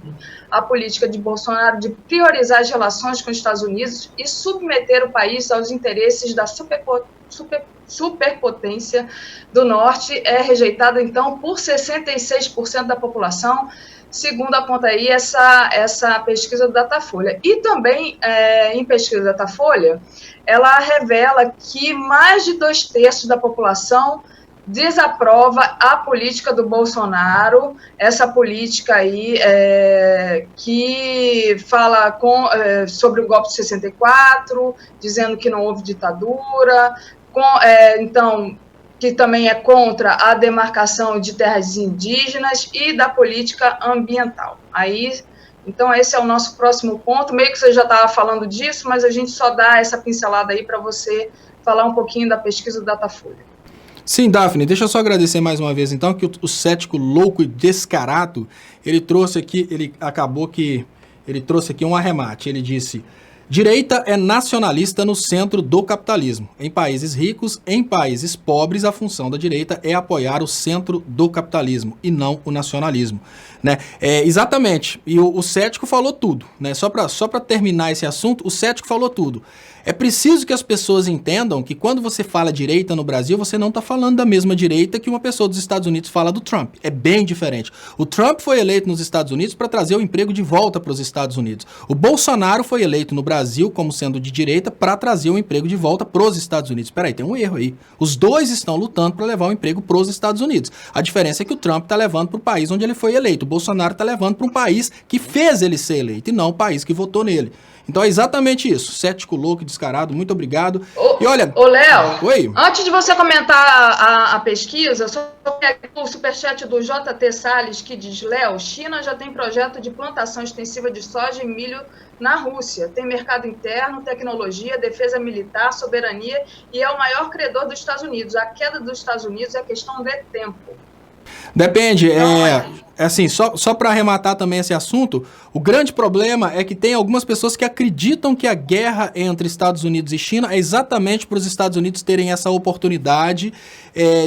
A política de Bolsonaro de priorizar as relações com os Estados Unidos e submeter o país aos interesses da superpotência do norte é rejeitada, então, por 66% da população, segundo aponta aí essa pesquisa do Datafolha. E também, em pesquisa do Datafolha, ela revela que mais de 2/3 da população desaprova a política do Bolsonaro, essa política aí que fala sobre o golpe de 64, dizendo que não houve ditadura, então, que também é contra a demarcação de terras indígenas e da política ambiental. Então, esse é o nosso próximo ponto. Meio que você já estava falando disso, mas a gente só dá essa pincelada aí para você falar um pouquinho da pesquisa do Datafolha. Sim, Daphne, deixa eu só agradecer mais uma vez, então, que o cético louco e descarado, ele trouxe aqui um arremate. Ele disse: direita é nacionalista no centro do capitalismo. Em países ricos, em países pobres, a função da direita é apoiar o centro do capitalismo e não o nacionalismo. Né? Exatamente. E o cético falou tudo. Né? Só para terminar esse assunto, o cético falou tudo. É preciso que as pessoas entendam que quando você fala direita no Brasil, você não está falando da mesma direita que uma pessoa dos Estados Unidos fala do Trump. É bem diferente. O Trump foi eleito nos Estados Unidos para trazer o emprego de volta para os Estados Unidos. O Bolsonaro foi eleito no Brasil como sendo de direita para trazer o emprego de volta para os Estados Unidos. Espera aí, tem um erro aí. Os dois estão lutando para levar o emprego para os Estados Unidos. A diferença é que o Trump está levando para o país onde ele foi eleito. O Bolsonaro está levando para um país que fez ele ser eleito e não o país que votou nele. Então é exatamente isso. Cético louco e descarado, muito obrigado. E olha... Ô, Léo, oi? Antes de você comentar a pesquisa, só o superchat do JT Salles, que diz: Léo, China já tem projeto de plantação extensiva de soja e milho na Rússia. Tem mercado interno, tecnologia, defesa militar, soberania e é o maior credor dos Estados Unidos. A queda dos Estados Unidos é questão de tempo. Depende, assim, só para arrematar também esse assunto, o grande problema é que tem algumas pessoas que acreditam que a guerra entre Estados Unidos e China é exatamente para os Estados Unidos terem essa oportunidade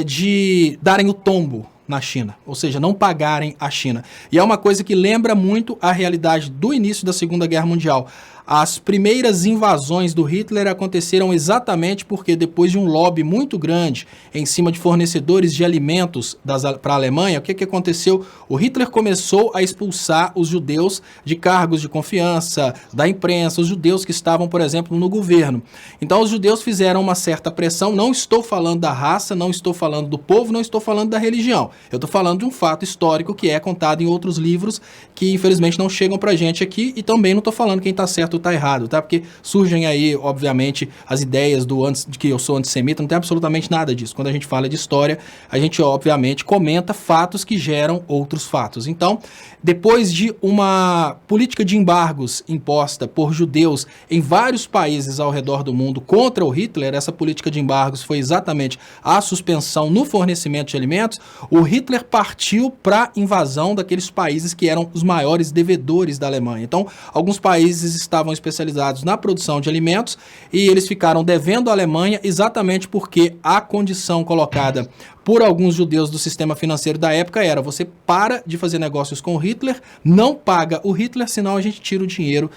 de darem o tombo na China, ou seja, não pagarem a China. E é uma coisa que lembra muito a realidade do início da Segunda Guerra Mundial. As primeiras invasões do Hitler aconteceram exatamente porque depois de um lobby muito grande em cima de fornecedores de alimentos para a Alemanha, o que aconteceu? O Hitler começou a expulsar os judeus de cargos de confiança, da imprensa, os judeus que estavam, por exemplo, no governo. Então os judeus fizeram uma certa pressão, não estou falando da raça, não estou falando do povo, não estou falando da religião. Eu estou falando de um fato histórico que é contado em outros livros que infelizmente não chegam pra gente aqui, e também não estou falando quem está certo ou está errado, tá? Porque surgem aí, obviamente, as ideias de que eu sou antissemita, não tem absolutamente nada disso. Quando a gente fala de história, a gente obviamente comenta fatos que geram outros fatos. Então, depois de uma política de embargos imposta por judeus em vários países ao redor do mundo contra o Hitler, essa política de embargos foi exatamente a suspensão no fornecimento de alimentos, o Hitler partiu para a invasão daqueles países que eram os maiores devedores da Alemanha. Então, alguns países estavam especializados na produção de alimentos e eles ficaram devendo à Alemanha exatamente porque a condição colocada por alguns judeus do sistema financeiro da época era: você para de fazer negócios com o Hitler, não paga o Hitler, senão a gente tira o dinheiro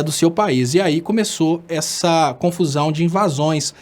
do seu país. E aí começou essa confusão de invasões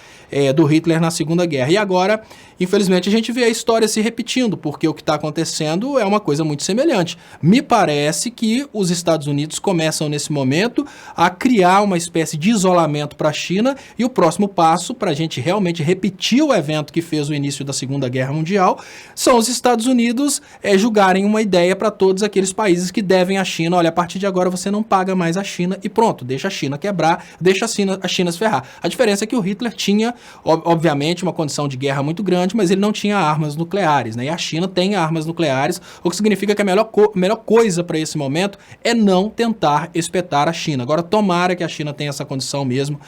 do Hitler na Segunda Guerra. E agora, infelizmente, a gente vê a história se repetindo, porque o que está acontecendo é uma coisa muito semelhante. Me parece que os Estados Unidos começam, nesse momento, a criar uma espécie de isolamento para a China, e o próximo passo, para a gente realmente repetir o evento que fez o início da Segunda Guerra Mundial, são os Estados Unidos julgarem uma ideia para todos aqueles países que devem à China: olha, a partir de agora você não paga mais a China, e pronto, deixa a China quebrar, deixa a China se ferrar. A diferença é que o Hitler tinha, obviamente, uma condição de guerra muito grande, mas ele não tinha armas nucleares, né? E a China tem armas nucleares, o que significa que a melhor coisa para esse momento é não tentar espetar a China. Agora, tomara que a China tenha essa condição mesmo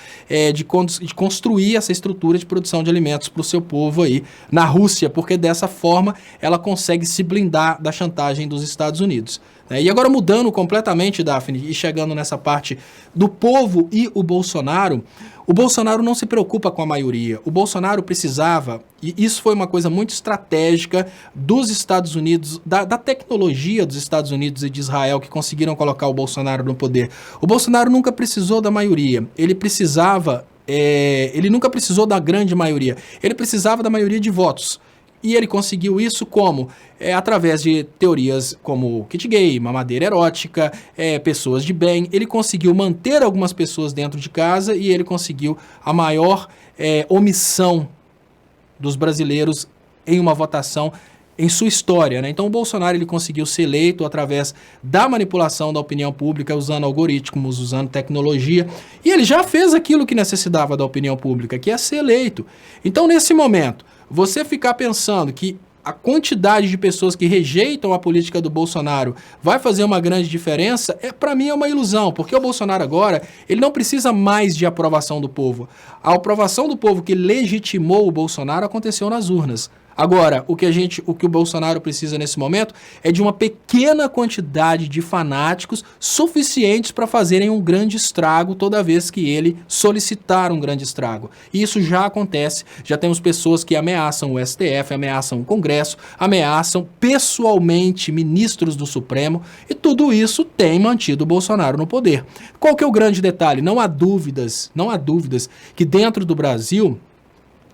de construir essa estrutura de produção de alimentos para o seu povo aí na Rússia, porque dessa forma ela consegue se blindar da chantagem dos Estados Unidos. E agora, mudando completamente, Daphne, e chegando nessa parte do povo e o Bolsonaro não se preocupa com a maioria. O Bolsonaro precisava, e isso foi uma coisa muito estratégica dos Estados Unidos, da tecnologia dos Estados Unidos e de Israel, que conseguiram colocar o Bolsonaro no poder. O Bolsonaro nunca precisou da maioria, ele nunca precisou da grande maioria, ele precisava da maioria de votos. E ele conseguiu isso como? Através de teorias como kit gay, mamadeira erótica, pessoas de bem. Ele conseguiu manter algumas pessoas dentro de casa e ele conseguiu a maior omissão dos brasileiros em uma votação em sua história, né? Então o Bolsonaro ele conseguiu ser eleito através da manipulação da opinião pública, usando algoritmos, usando tecnologia, e ele já fez aquilo que necessitava da opinião pública, que é ser eleito. Então, nesse momento, você ficar pensando que a quantidade de pessoas que rejeitam a política do Bolsonaro vai fazer uma grande diferença, para mim é uma ilusão, porque o Bolsonaro agora, ele não precisa mais de aprovação do povo. A aprovação do povo que legitimou o Bolsonaro aconteceu nas urnas. Agora, o que o Bolsonaro precisa nesse momento é de uma pequena quantidade de fanáticos suficientes para fazerem um grande estrago toda vez que ele solicitar um grande estrago. E isso já acontece, já temos pessoas que ameaçam o STF, ameaçam o Congresso, ameaçam pessoalmente ministros do Supremo, e tudo isso tem mantido o Bolsonaro no poder. Qual que é o grande detalhe? Não há dúvidas que dentro do Brasil,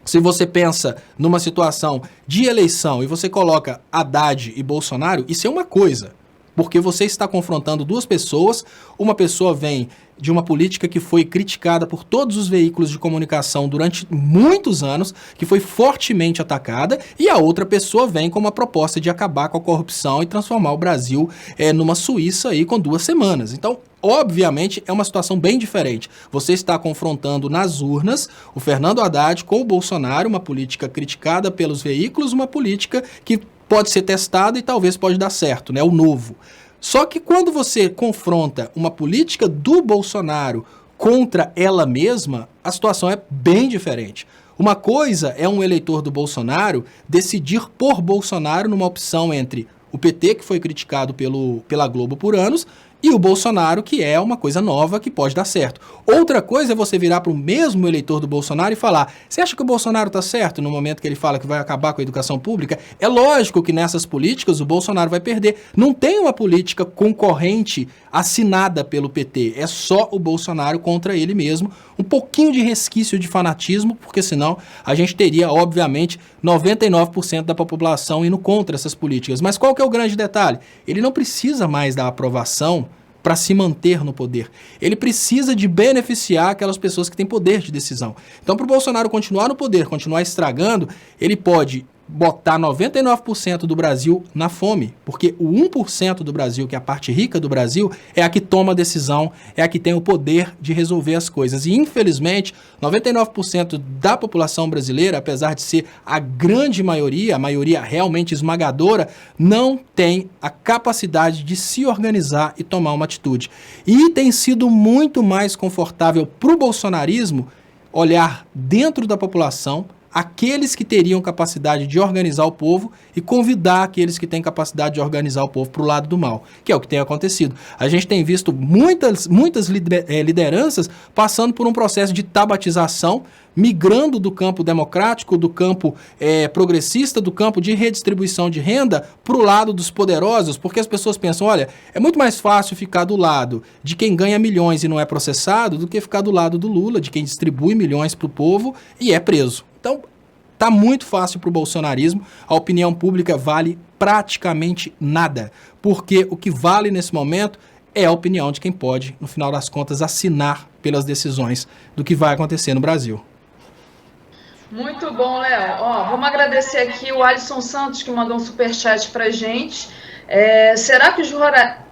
se você pensa numa situação de eleição e você coloca Haddad e Bolsonaro, isso é uma coisa, porque você está confrontando duas pessoas, uma pessoa vem de uma política que foi criticada por todos os veículos de comunicação durante muitos anos, que foi fortemente atacada, e a outra pessoa vem com uma proposta de acabar com a corrupção e transformar o Brasil numa Suíça aí com 2 semanas. Então, obviamente, é uma situação bem diferente. Você está confrontando nas urnas o Fernando Haddad com o Bolsonaro, uma política criticada pelos veículos, uma política que pode ser testada e talvez pode dar certo, né? O novo. Só que quando você confronta uma política do Bolsonaro contra ela mesma, a situação é bem diferente. Uma coisa é um eleitor do Bolsonaro decidir por Bolsonaro numa opção entre o PT, que foi criticado pela Globo por anos, e o Bolsonaro, que é uma coisa nova que pode dar certo. Outra coisa é você virar para o mesmo eleitor do Bolsonaro e falar: você acha que o Bolsonaro está certo no momento que ele fala que vai acabar com a educação pública? É lógico que nessas políticas o Bolsonaro vai perder. Não tem uma política concorrente assinada pelo PT. É só o Bolsonaro contra ele mesmo. Um pouquinho de resquício de fanatismo, porque senão a gente teria, obviamente, 99% da população indo contra essas políticas. Mas qual que é o grande detalhe? Ele não precisa mais da aprovação para se manter no poder. Ele precisa de beneficiar aquelas pessoas que têm poder de decisão. Então, para o Bolsonaro continuar no poder, continuar estragando, ele pode botar 99% do Brasil na fome, porque o 1% do Brasil, que é a parte rica do Brasil, é a que toma a decisão, é a que tem o poder de resolver as coisas. E, infelizmente, 99% da população brasileira, apesar de ser a grande maioria, a maioria realmente esmagadora, não tem a capacidade de se organizar e tomar uma atitude. E tem sido muito mais confortável para o bolsonarismo olhar dentro da população aqueles que teriam capacidade de organizar o povo e convidar aqueles que têm capacidade de organizar o povo para o lado do mal, que é o que tem acontecido. A gente tem visto muitas lideranças passando por um processo de tabatização, migrando do campo democrático, do campo progressista, do campo de redistribuição de renda para o lado dos poderosos, porque as pessoas pensam, olha, é muito mais fácil ficar do lado de quem ganha milhões e não é processado do que ficar do lado do Lula, de quem distribui milhões para o povo e é preso. Então, tá muito fácil para o bolsonarismo, a opinião pública vale praticamente nada, porque o que vale nesse momento é a opinião de quem pode, no final das contas, assinar pelas decisões do que vai acontecer no Brasil. Muito bom, Léo. Vamos agradecer aqui o Alisson Santos, que mandou um superchat para a gente. Será que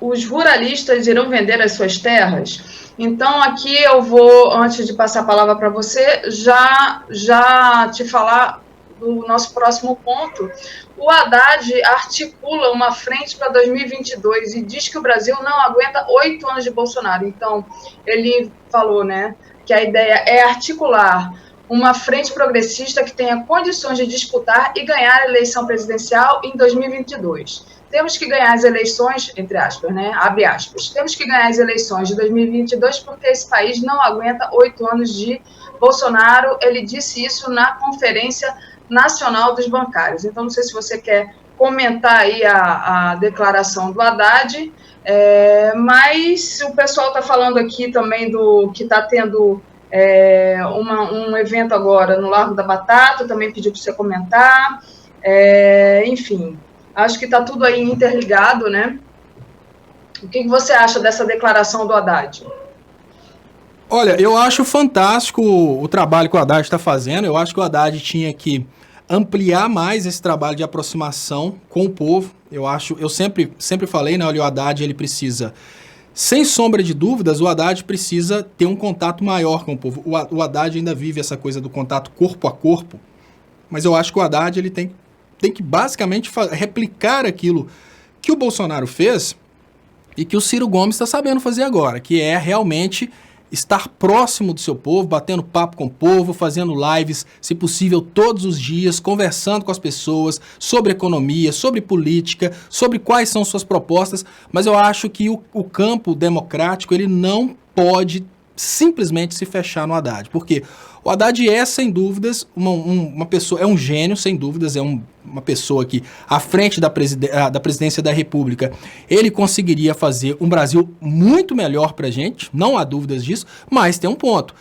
os ruralistas irão vender as suas terras? Então, aqui eu vou, antes de passar a palavra para você, já te falar do nosso próximo ponto. O Haddad articula uma frente para 2022 e diz que o Brasil não aguenta 8 anos de Bolsonaro. Então, ele falou, né, que a ideia é articular uma frente progressista que tenha condições de disputar e ganhar a eleição presidencial em 2022. Temos que ganhar as eleições, entre aspas, né? Abre aspas. Temos que ganhar as eleições de 2022 porque esse país não aguenta 8 anos de Bolsonaro. Ele disse isso na Conferência Nacional dos Bancários. Então, não sei se você quer comentar aí a declaração do Haddad, mas o pessoal está falando aqui também do que está tendo um evento agora no Largo da Batata, também pediu para você comentar. Enfim, acho que está tudo aí interligado, né? O que você acha dessa declaração do Haddad? Olha, eu acho fantástico o trabalho que o Haddad está fazendo. Eu acho que o Haddad tinha que ampliar mais esse trabalho de aproximação com o povo. Eu sempre falei, né? Olha, o Haddad, ele precisa, sem sombra de dúvidas, o Haddad precisa ter um contato maior com o povo. O Haddad ainda vive essa coisa do contato corpo a corpo, mas eu acho que o Haddad, ele tem que basicamente replicar aquilo que o Bolsonaro fez e que o Ciro Gomes está sabendo fazer agora, que é realmente estar próximo do seu povo, batendo papo com o povo, fazendo lives, se possível, todos os dias, conversando com as pessoas sobre economia, sobre política, sobre quais são suas propostas, mas eu acho que o campo democrático, ele não pode simplesmente se fechar no Haddad, porque o Haddad é, sem dúvidas, uma pessoa, é um gênio, sem dúvidas, é uma pessoa que, à frente da presidência da República, ele conseguiria fazer um Brasil muito melhor pra gente, não há dúvidas disso, mas tem um ponto.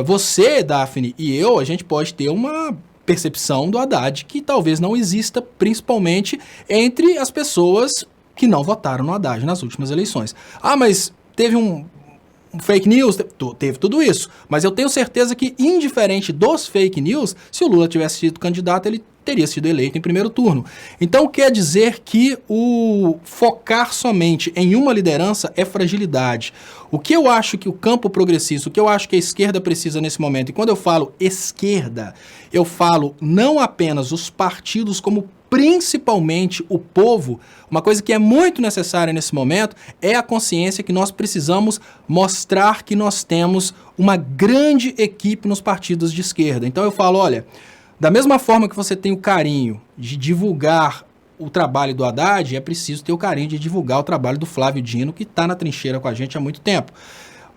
Você, Daphne, e eu, a gente pode ter uma percepção do Haddad que talvez não exista, principalmente entre as pessoas que não votaram no Haddad nas últimas eleições. Ah, mas teve um fake news, teve tudo isso, mas eu tenho certeza que, indiferente dos fake news, se o Lula tivesse sido candidato, ele teria sido eleito em primeiro turno. Então quer dizer que o focar somente em uma liderança é fragilidade. O que eu acho que o campo progressista, o que eu acho que a esquerda precisa nesse momento, e quando eu falo esquerda, eu falo não apenas os partidos, como principalmente o povo. Uma coisa que é muito necessária nesse momento é a consciência que nós precisamos mostrar que nós temos uma grande equipe nos partidos de esquerda. Então eu falo, olha, da mesma forma que você tem o carinho de divulgar o trabalho do Haddad, é preciso ter o carinho de divulgar o trabalho do Flávio Dino, que está na trincheira com a gente há muito tempo.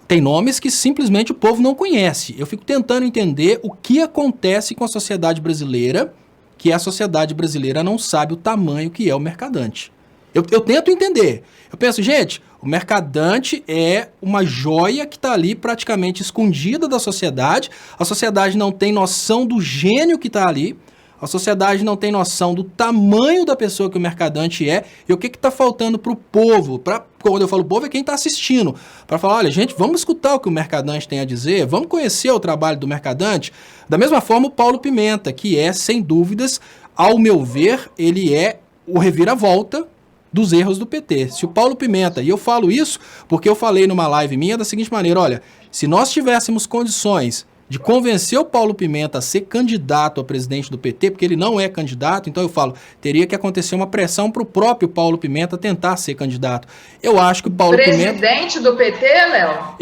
Tem nomes que simplesmente o povo não conhece. Eu fico tentando entender o que acontece com a sociedade brasileira, que a sociedade brasileira não sabe o tamanho que é o Mercadante. Eu tento entender. Eu penso, gente, o Mercadante é uma joia que está ali praticamente escondida da sociedade. A sociedade não tem noção do gênio que está ali. A sociedade não tem noção do tamanho da pessoa que o Mercadante é e o que está faltando para o povo. Quando eu falo povo, é quem está assistindo. Para falar, olha, gente, vamos escutar o que o Mercadante tem a dizer, vamos conhecer o trabalho do Mercadante. Da mesma forma, o Paulo Pimenta, que é, sem dúvidas, ao meu ver, ele é o reviravolta dos erros do PT. Se o Paulo Pimenta, e eu falo isso porque eu falei numa live minha da seguinte maneira, olha, se nós tivéssemos condições de convencer o Paulo Pimenta a ser candidato a presidente do PT, porque ele não é candidato, então eu falo, teria que acontecer uma pressão para o próprio Paulo Pimenta tentar ser candidato. Eu acho que o Paulo Pimenta... Presidente do PT, Léo?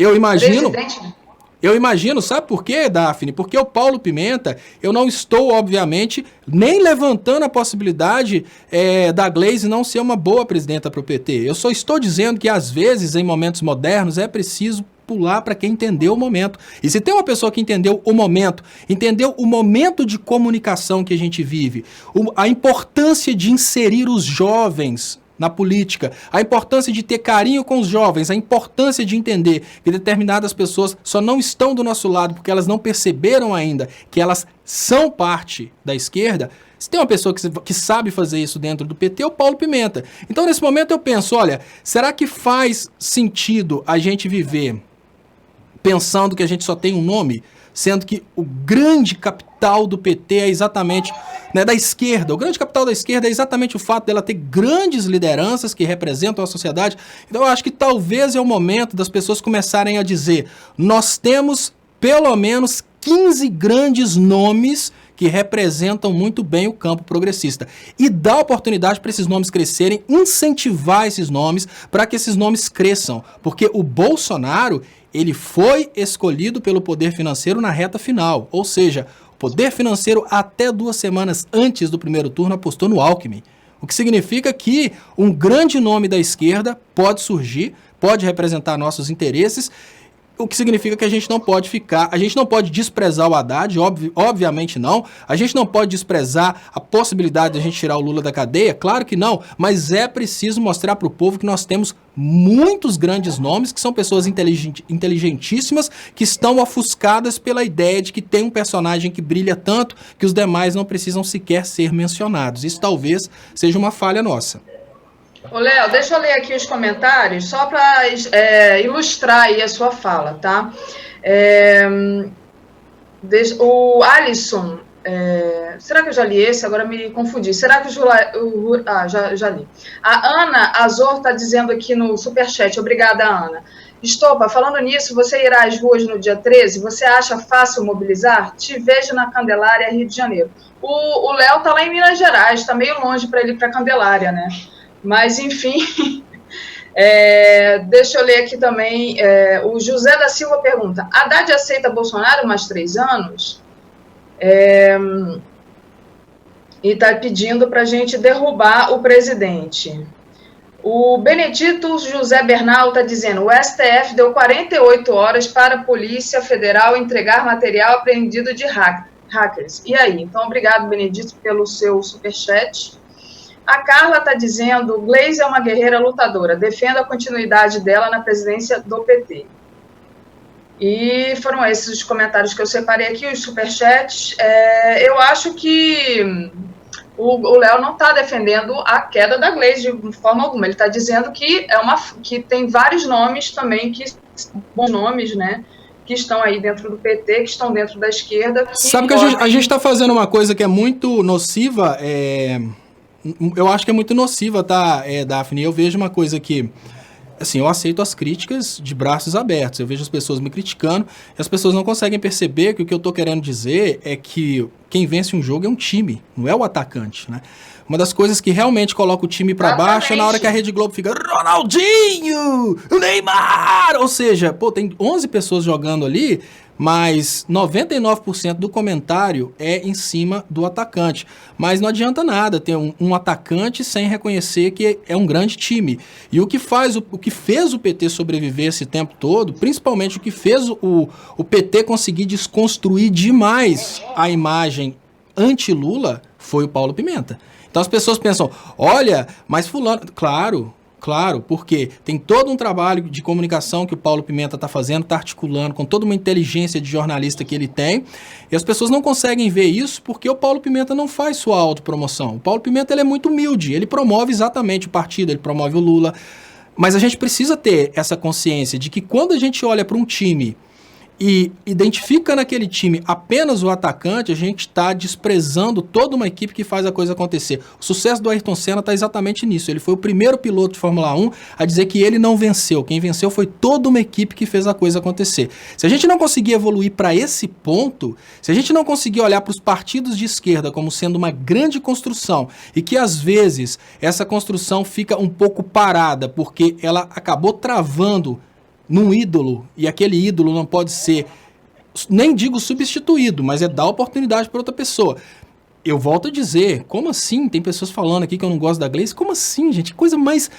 Eu imagino, sabe por quê, Daphne? Porque o Paulo Pimenta, eu não estou, obviamente, nem levantando a possibilidade da Gleisi não ser uma boa presidenta para o PT. Eu só estou dizendo que, às vezes, em momentos modernos, é preciso pular para quem entendeu o momento. E se tem uma pessoa que entendeu o momento de comunicação que a gente vive, a importância de inserir os jovens na política, a importância de ter carinho com os jovens, a importância de entender que determinadas pessoas só não estão do nosso lado porque elas não perceberam ainda que elas são parte da esquerda. Se tem uma pessoa que sabe fazer isso dentro do PT, é o Paulo Pimenta. Então, nesse momento, eu penso, olha, será que faz sentido a gente viver pensando que a gente só tem um nome, sendo que o grande capital do PT é exatamente, né, da esquerda. O grande capital da esquerda é exatamente o fato dela ter grandes lideranças que representam a sociedade. Então eu acho que talvez é o momento das pessoas começarem a dizer, nós temos pelo menos 15 grandes nomes que representam muito bem o campo progressista. E dar oportunidade para esses nomes crescerem, incentivar esses nomes, para que esses nomes cresçam. Porque o Bolsonaro, ele foi escolhido pelo poder financeiro na reta final. Ou seja, o poder financeiro até 2 semanas antes do primeiro turno apostou no Alckmin. O que significa que um grande nome da esquerda pode surgir, pode representar nossos interesses, o que significa que a gente não pode desprezar o Haddad, obviamente não, a gente não pode desprezar a possibilidade de a gente tirar o Lula da cadeia, claro que não, mas é preciso mostrar para o povo que nós temos muitos grandes nomes, que são pessoas inteligentíssimas, que estão ofuscadas pela ideia de que tem um personagem que brilha tanto que os demais não precisam sequer ser mencionados. Isso talvez seja uma falha nossa. Ô, Léo, deixa eu ler aqui os comentários, só para ilustrar aí a sua fala, tá? O Alisson, será que eu já li esse? Agora me confundi. Será que já li. A Ana Azor está dizendo aqui no superchat, obrigada, Ana. Estopa, falando nisso, você irá às ruas no dia 13? Você acha fácil mobilizar? Te vejo na Candelária, Rio de Janeiro. O Léo está lá em Minas Gerais, está meio longe para ele ir para Candelária, né? Mas, enfim, deixa eu ler aqui também, o José da Silva pergunta, Haddad aceita Bolsonaro mais 3 anos? E está pedindo para a gente derrubar o presidente. O Benedito José Bernal está dizendo, o STF deu 48 horas para a Polícia Federal entregar material apreendido de hackers. E aí? Então, obrigado, Benedito, pelo seu superchat. A Carla está dizendo, Gleisi é uma guerreira lutadora, defenda a continuidade dela na presidência do PT. E foram esses os comentários que eu separei aqui, os superchats. Eu acho que o Léo não está defendendo a queda da Gleisi de forma alguma. Ele está dizendo que, que tem vários nomes também, que são bons nomes, né? Que estão aí dentro do PT, que estão dentro da esquerda. Sabe que a gente está fazendo uma coisa que é muito nociva, eu acho que é muito nociva, tá, Daphne? Eu vejo uma coisa que, assim, eu aceito as críticas de braços abertos. Eu vejo as pessoas me criticando e as pessoas não conseguem perceber que o que eu tô querendo dizer é que quem vence um jogo é um time, não é o atacante, né? Uma das coisas que realmente coloca o time pra baixo é na hora que a Rede Globo fica Ronaldinho, o Neymar! Ou seja, pô, tem 11 pessoas jogando ali, mas 99% do comentário é em cima do atacante. Mas não adianta nada ter um atacante sem reconhecer que é um grande time. E o que fez o PT sobreviver esse tempo todo, principalmente o que fez o PT conseguir desconstruir demais a imagem anti-Lula, foi o Paulo Pimenta. Então as pessoas pensam, olha, mas fulano... Claro, porque tem todo um trabalho de comunicação que o Paulo Pimenta está fazendo, está articulando com toda uma inteligência de jornalista que ele tem, e as pessoas não conseguem ver isso porque o Paulo Pimenta não faz sua autopromoção. O Paulo Pimenta ele é muito humilde, ele promove exatamente o partido, ele promove o Lula, mas a gente precisa ter essa consciência de que quando a gente olha para um time e identifica naquele time apenas o atacante, a gente está desprezando toda uma equipe que faz a coisa acontecer. O sucesso do Ayrton Senna está exatamente nisso. Ele foi o primeiro piloto de Fórmula 1 a dizer que ele não venceu. Quem venceu foi toda uma equipe que fez a coisa acontecer. Se a gente não conseguir evoluir para esse ponto, se a gente não conseguir olhar para os partidos de esquerda como sendo uma grande construção e que às vezes essa construção fica um pouco parada porque ela acabou travando num ídolo, e aquele ídolo não pode ser, nem digo substituído, mas é dar oportunidade para outra pessoa. Eu volto a dizer, como assim? Tem pessoas falando aqui que eu não gosto da Gleice. Como assim, gente? Coisa mais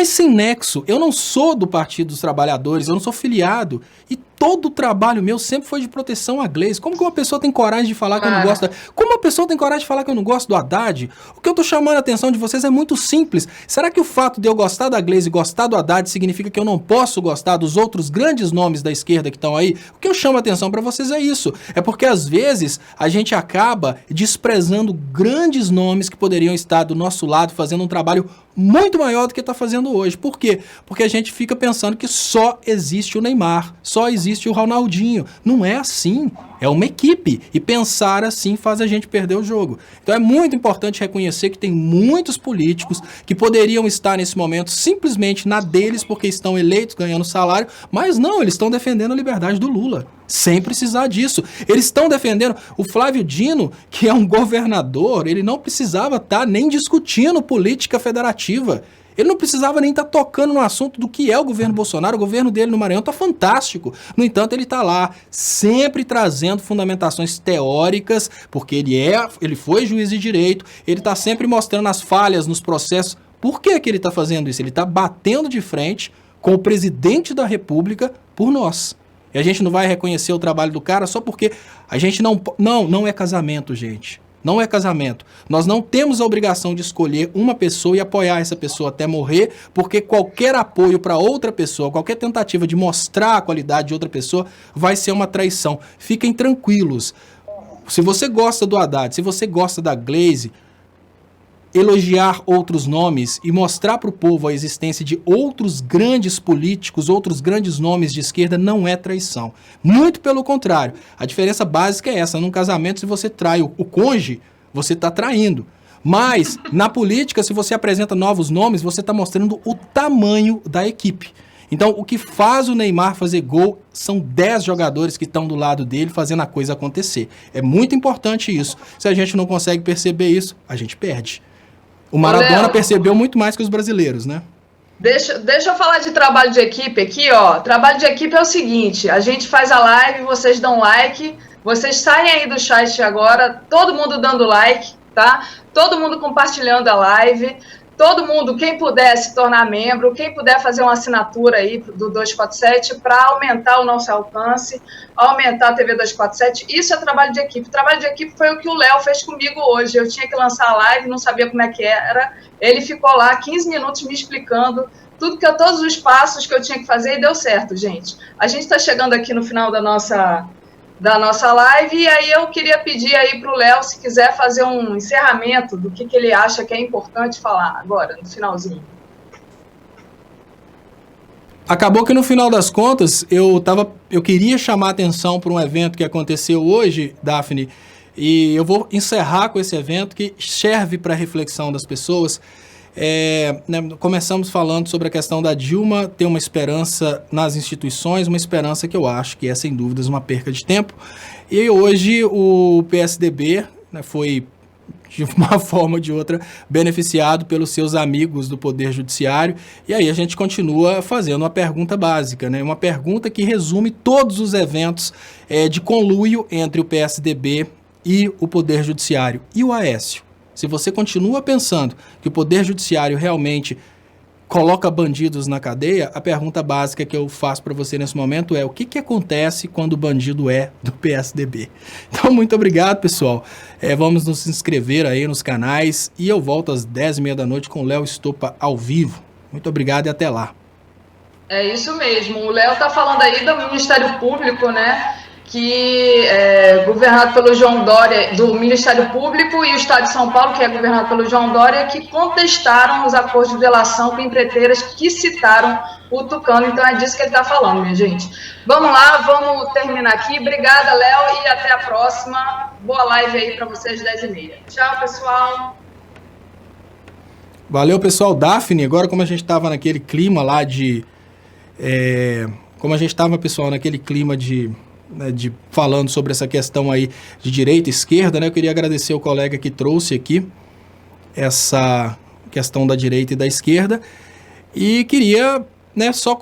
sem nexo. Eu não sou do Partido dos Trabalhadores, eu não sou filiado. E todo o trabalho meu sempre foi de proteção à Gleice. Como que uma pessoa tem coragem de falar que eu não gosto Como uma pessoa tem coragem de falar que eu não gosto do Haddad? O que eu tô chamando a atenção de vocês é muito simples. Será que o fato de eu gostar da Gleice e gostar do Haddad significa que eu não posso gostar dos outros grandes nomes da esquerda que estão aí? O que eu chamo a atenção para vocês é isso. É porque às vezes a gente acaba desprezando grandes nomes que poderiam estar do nosso lado fazendo um trabalho muito maior do que está fazendo hoje. Por quê? Porque a gente fica pensando que só existe o Neymar, só existe o Ronaldinho. Não é assim. É uma equipe. E pensar assim faz a gente perder o jogo. Então é muito importante reconhecer que tem muitos políticos que poderiam estar nesse momento simplesmente na deles porque estão eleitos, ganhando salário, mas não, eles estão defendendo a liberdade do Lula. Sem precisar disso. Eles estão defendendo o Flávio Dino, que é um governador, ele não precisava estar nem discutindo política federativa. Ele não precisava nem estar tocando no assunto do que é o governo Bolsonaro. O governo dele no Maranhão está fantástico. No entanto, ele está lá sempre trazendo fundamentações teóricas, porque ele foi juiz de direito, ele está sempre mostrando as falhas nos processos. Por que que ele está fazendo isso? Ele está batendo de frente com o presidente da República por nós. E a gente não vai reconhecer o trabalho do cara só porque a gente não é casamento, gente. Não é casamento. Nós não temos a obrigação de escolher uma pessoa e apoiar essa pessoa até morrer, porque qualquer apoio para outra pessoa, qualquer tentativa de mostrar a qualidade de outra pessoa vai ser uma traição. Fiquem tranquilos. Se você gosta do Haddad, se você gosta da Gleice, elogiar outros nomes e mostrar para o povo a existência de outros grandes políticos, outros grandes nomes de esquerda não é traição. Muito pelo contrário. A diferença básica é essa. Num casamento, se você trai o cônjuge, você está traindo. Mas, na política, se você apresenta novos nomes, você está mostrando o tamanho da equipe. Então, o que faz o Neymar fazer gol são 10 jogadores que estão do lado dele fazendo a coisa acontecer. É muito importante isso. Se a gente não consegue perceber isso, a gente perde. O Maradona percebeu muito mais que os brasileiros, né? Deixa eu falar de trabalho de equipe aqui, ó. Trabalho de equipe é o seguinte, a gente faz a live, vocês dão like, vocês saem aí do chat agora, todo mundo dando like, tá? Todo mundo compartilhando a live, todo mundo, quem puder se tornar membro, quem puder fazer uma assinatura aí do 247 para aumentar o nosso alcance, aumentar a TV 247, isso é trabalho de equipe. Trabalho de equipe foi o que o Léo fez comigo hoje. Eu tinha que lançar a live, não sabia como é que era. Ele ficou lá 15 minutos me explicando todos os passos que eu tinha que fazer e deu certo, gente. A gente está chegando aqui no final da nossa live, e aí eu queria pedir aí para o Léo, se quiser fazer um encerramento do que ele acha que é importante falar agora, no finalzinho. Acabou que no final das contas, eu queria chamar a atenção para um evento que aconteceu hoje, Daphne, e eu vou encerrar com esse evento que serve para a reflexão das pessoas. Começamos falando sobre a questão da Dilma ter uma esperança nas instituições, uma esperança que eu acho que é, sem dúvidas, uma perca de tempo. E hoje o PSDB foi de uma forma ou de outra, beneficiado pelos seus amigos do Poder Judiciário. E aí a gente continua fazendo uma pergunta básica, né? Uma pergunta que resume todos os eventos de conluio entre o PSDB e o Poder Judiciário. E o Aécio? Se você continua pensando que o Poder Judiciário realmente coloca bandidos na cadeia, a pergunta básica que eu faço para você nesse momento é: o que acontece quando o bandido é do PSDB? Então, muito obrigado, pessoal. Vamos nos inscrever aí nos canais e eu volto às 10h30 da noite com o Léo Stoppa ao vivo. Muito obrigado e até lá. É isso mesmo. O Léo está falando aí do Ministério Público, né? Que é governado pelo João Dória, do Ministério Público, e o Estado de São Paulo, que é governado pelo João Dória, que contestaram os acordos de delação com empreiteiras que citaram o Tucano. Então é disso que ele está falando, minha gente. Vamos lá, vamos terminar aqui. Obrigada, Léo, e até a próxima. Boa live aí para vocês, 10h30. Tchau, pessoal. Valeu, pessoal. Daphne, agora como a gente estava naquele clima lá de... pessoal, naquele clima de falando sobre essa questão aí de direita e esquerda, né? Eu queria agradecer o colega que trouxe aqui essa questão da direita e da esquerda e queria, né, só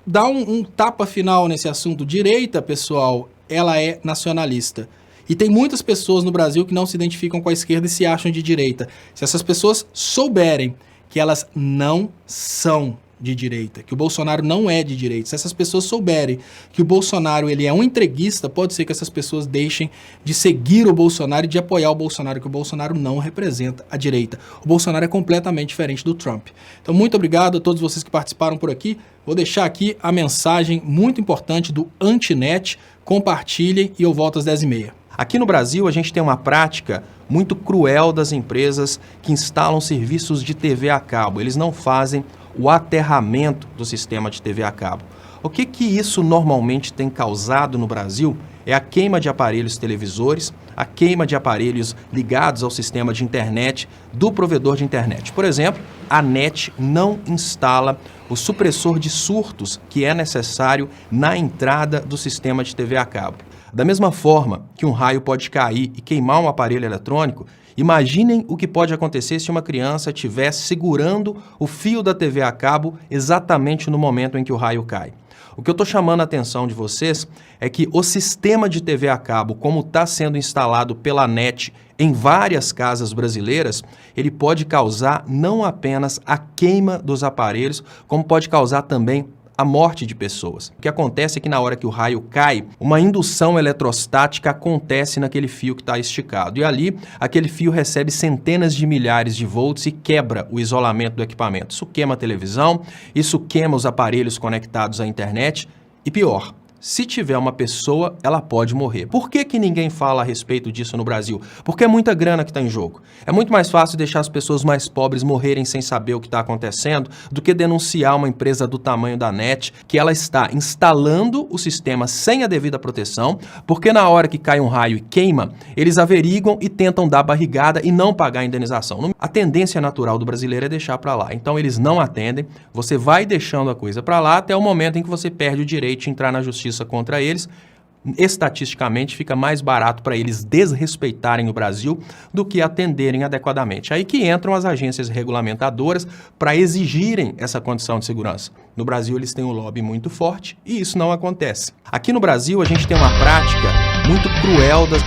dar um tapa final nesse assunto. Direita, pessoal, ela é nacionalista. E tem muitas pessoas no Brasil que não se identificam com a esquerda e se acham de direita. Se essas pessoas souberem que elas não são de direita, que o Bolsonaro não é de direita, se essas pessoas souberem que o Bolsonaro ele é um entreguista, pode ser que essas pessoas deixem de seguir o Bolsonaro e de apoiar o Bolsonaro, que o Bolsonaro não representa a direita. O Bolsonaro é completamente diferente do Trump. Então, muito obrigado a todos vocês que participaram por aqui. Vou deixar aqui a mensagem muito importante do Antinet. Compartilhem e eu volto às 10h30. Aqui no Brasil, a gente tem uma prática muito cruel das empresas que instalam serviços de TV a cabo. Eles não fazem o aterramento do sistema de TV a cabo. O que isso normalmente tem causado no Brasil é a queima de aparelhos televisores, a queima de aparelhos ligados ao sistema de internet do provedor de internet. Por exemplo, a NET não instala o supressor de surtos que é necessário na entrada do sistema de TV a cabo. Da mesma forma que um raio pode cair e queimar um aparelho eletrônico, imaginem o que pode acontecer se uma criança estiver segurando o fio da TV a cabo exatamente no momento em que o raio cai. O que eu estou chamando a atenção de vocês é que o sistema de TV a cabo, como está sendo instalado pela NET em várias casas brasileiras, ele pode causar não apenas a queima dos aparelhos, como pode causar também a morte de pessoas. O que acontece é que na hora que o raio cai, uma indução eletrostática acontece naquele fio que está esticado. E ali, aquele fio recebe centenas de milhares de volts e quebra o isolamento do equipamento. Isso queima a televisão, isso queima os aparelhos conectados à internet e pior, se tiver uma pessoa, ela pode morrer. Por que ninguém fala a respeito disso no Brasil? Porque é muita grana que está em jogo. É muito mais fácil deixar as pessoas mais pobres morrerem sem saber o que está acontecendo do que denunciar uma empresa do tamanho da NET que ela está instalando o sistema sem a devida proteção, porque na hora que cai um raio e queima, eles averiguam e tentam dar barrigada e não pagar a indenização. A tendência natural do brasileiro é deixar para lá. Então eles não atendem, você vai deixando a coisa para lá até o momento em que você perde o direito de entrar na justiça contra eles. Estatisticamente fica mais barato para eles desrespeitarem o Brasil do que atenderem adequadamente. Aí que entram as agências regulamentadoras para exigirem essa condição de segurança. No Brasil eles têm um lobby muito forte e isso não acontece. Aqui no Brasil a gente tem uma prática muito cruel das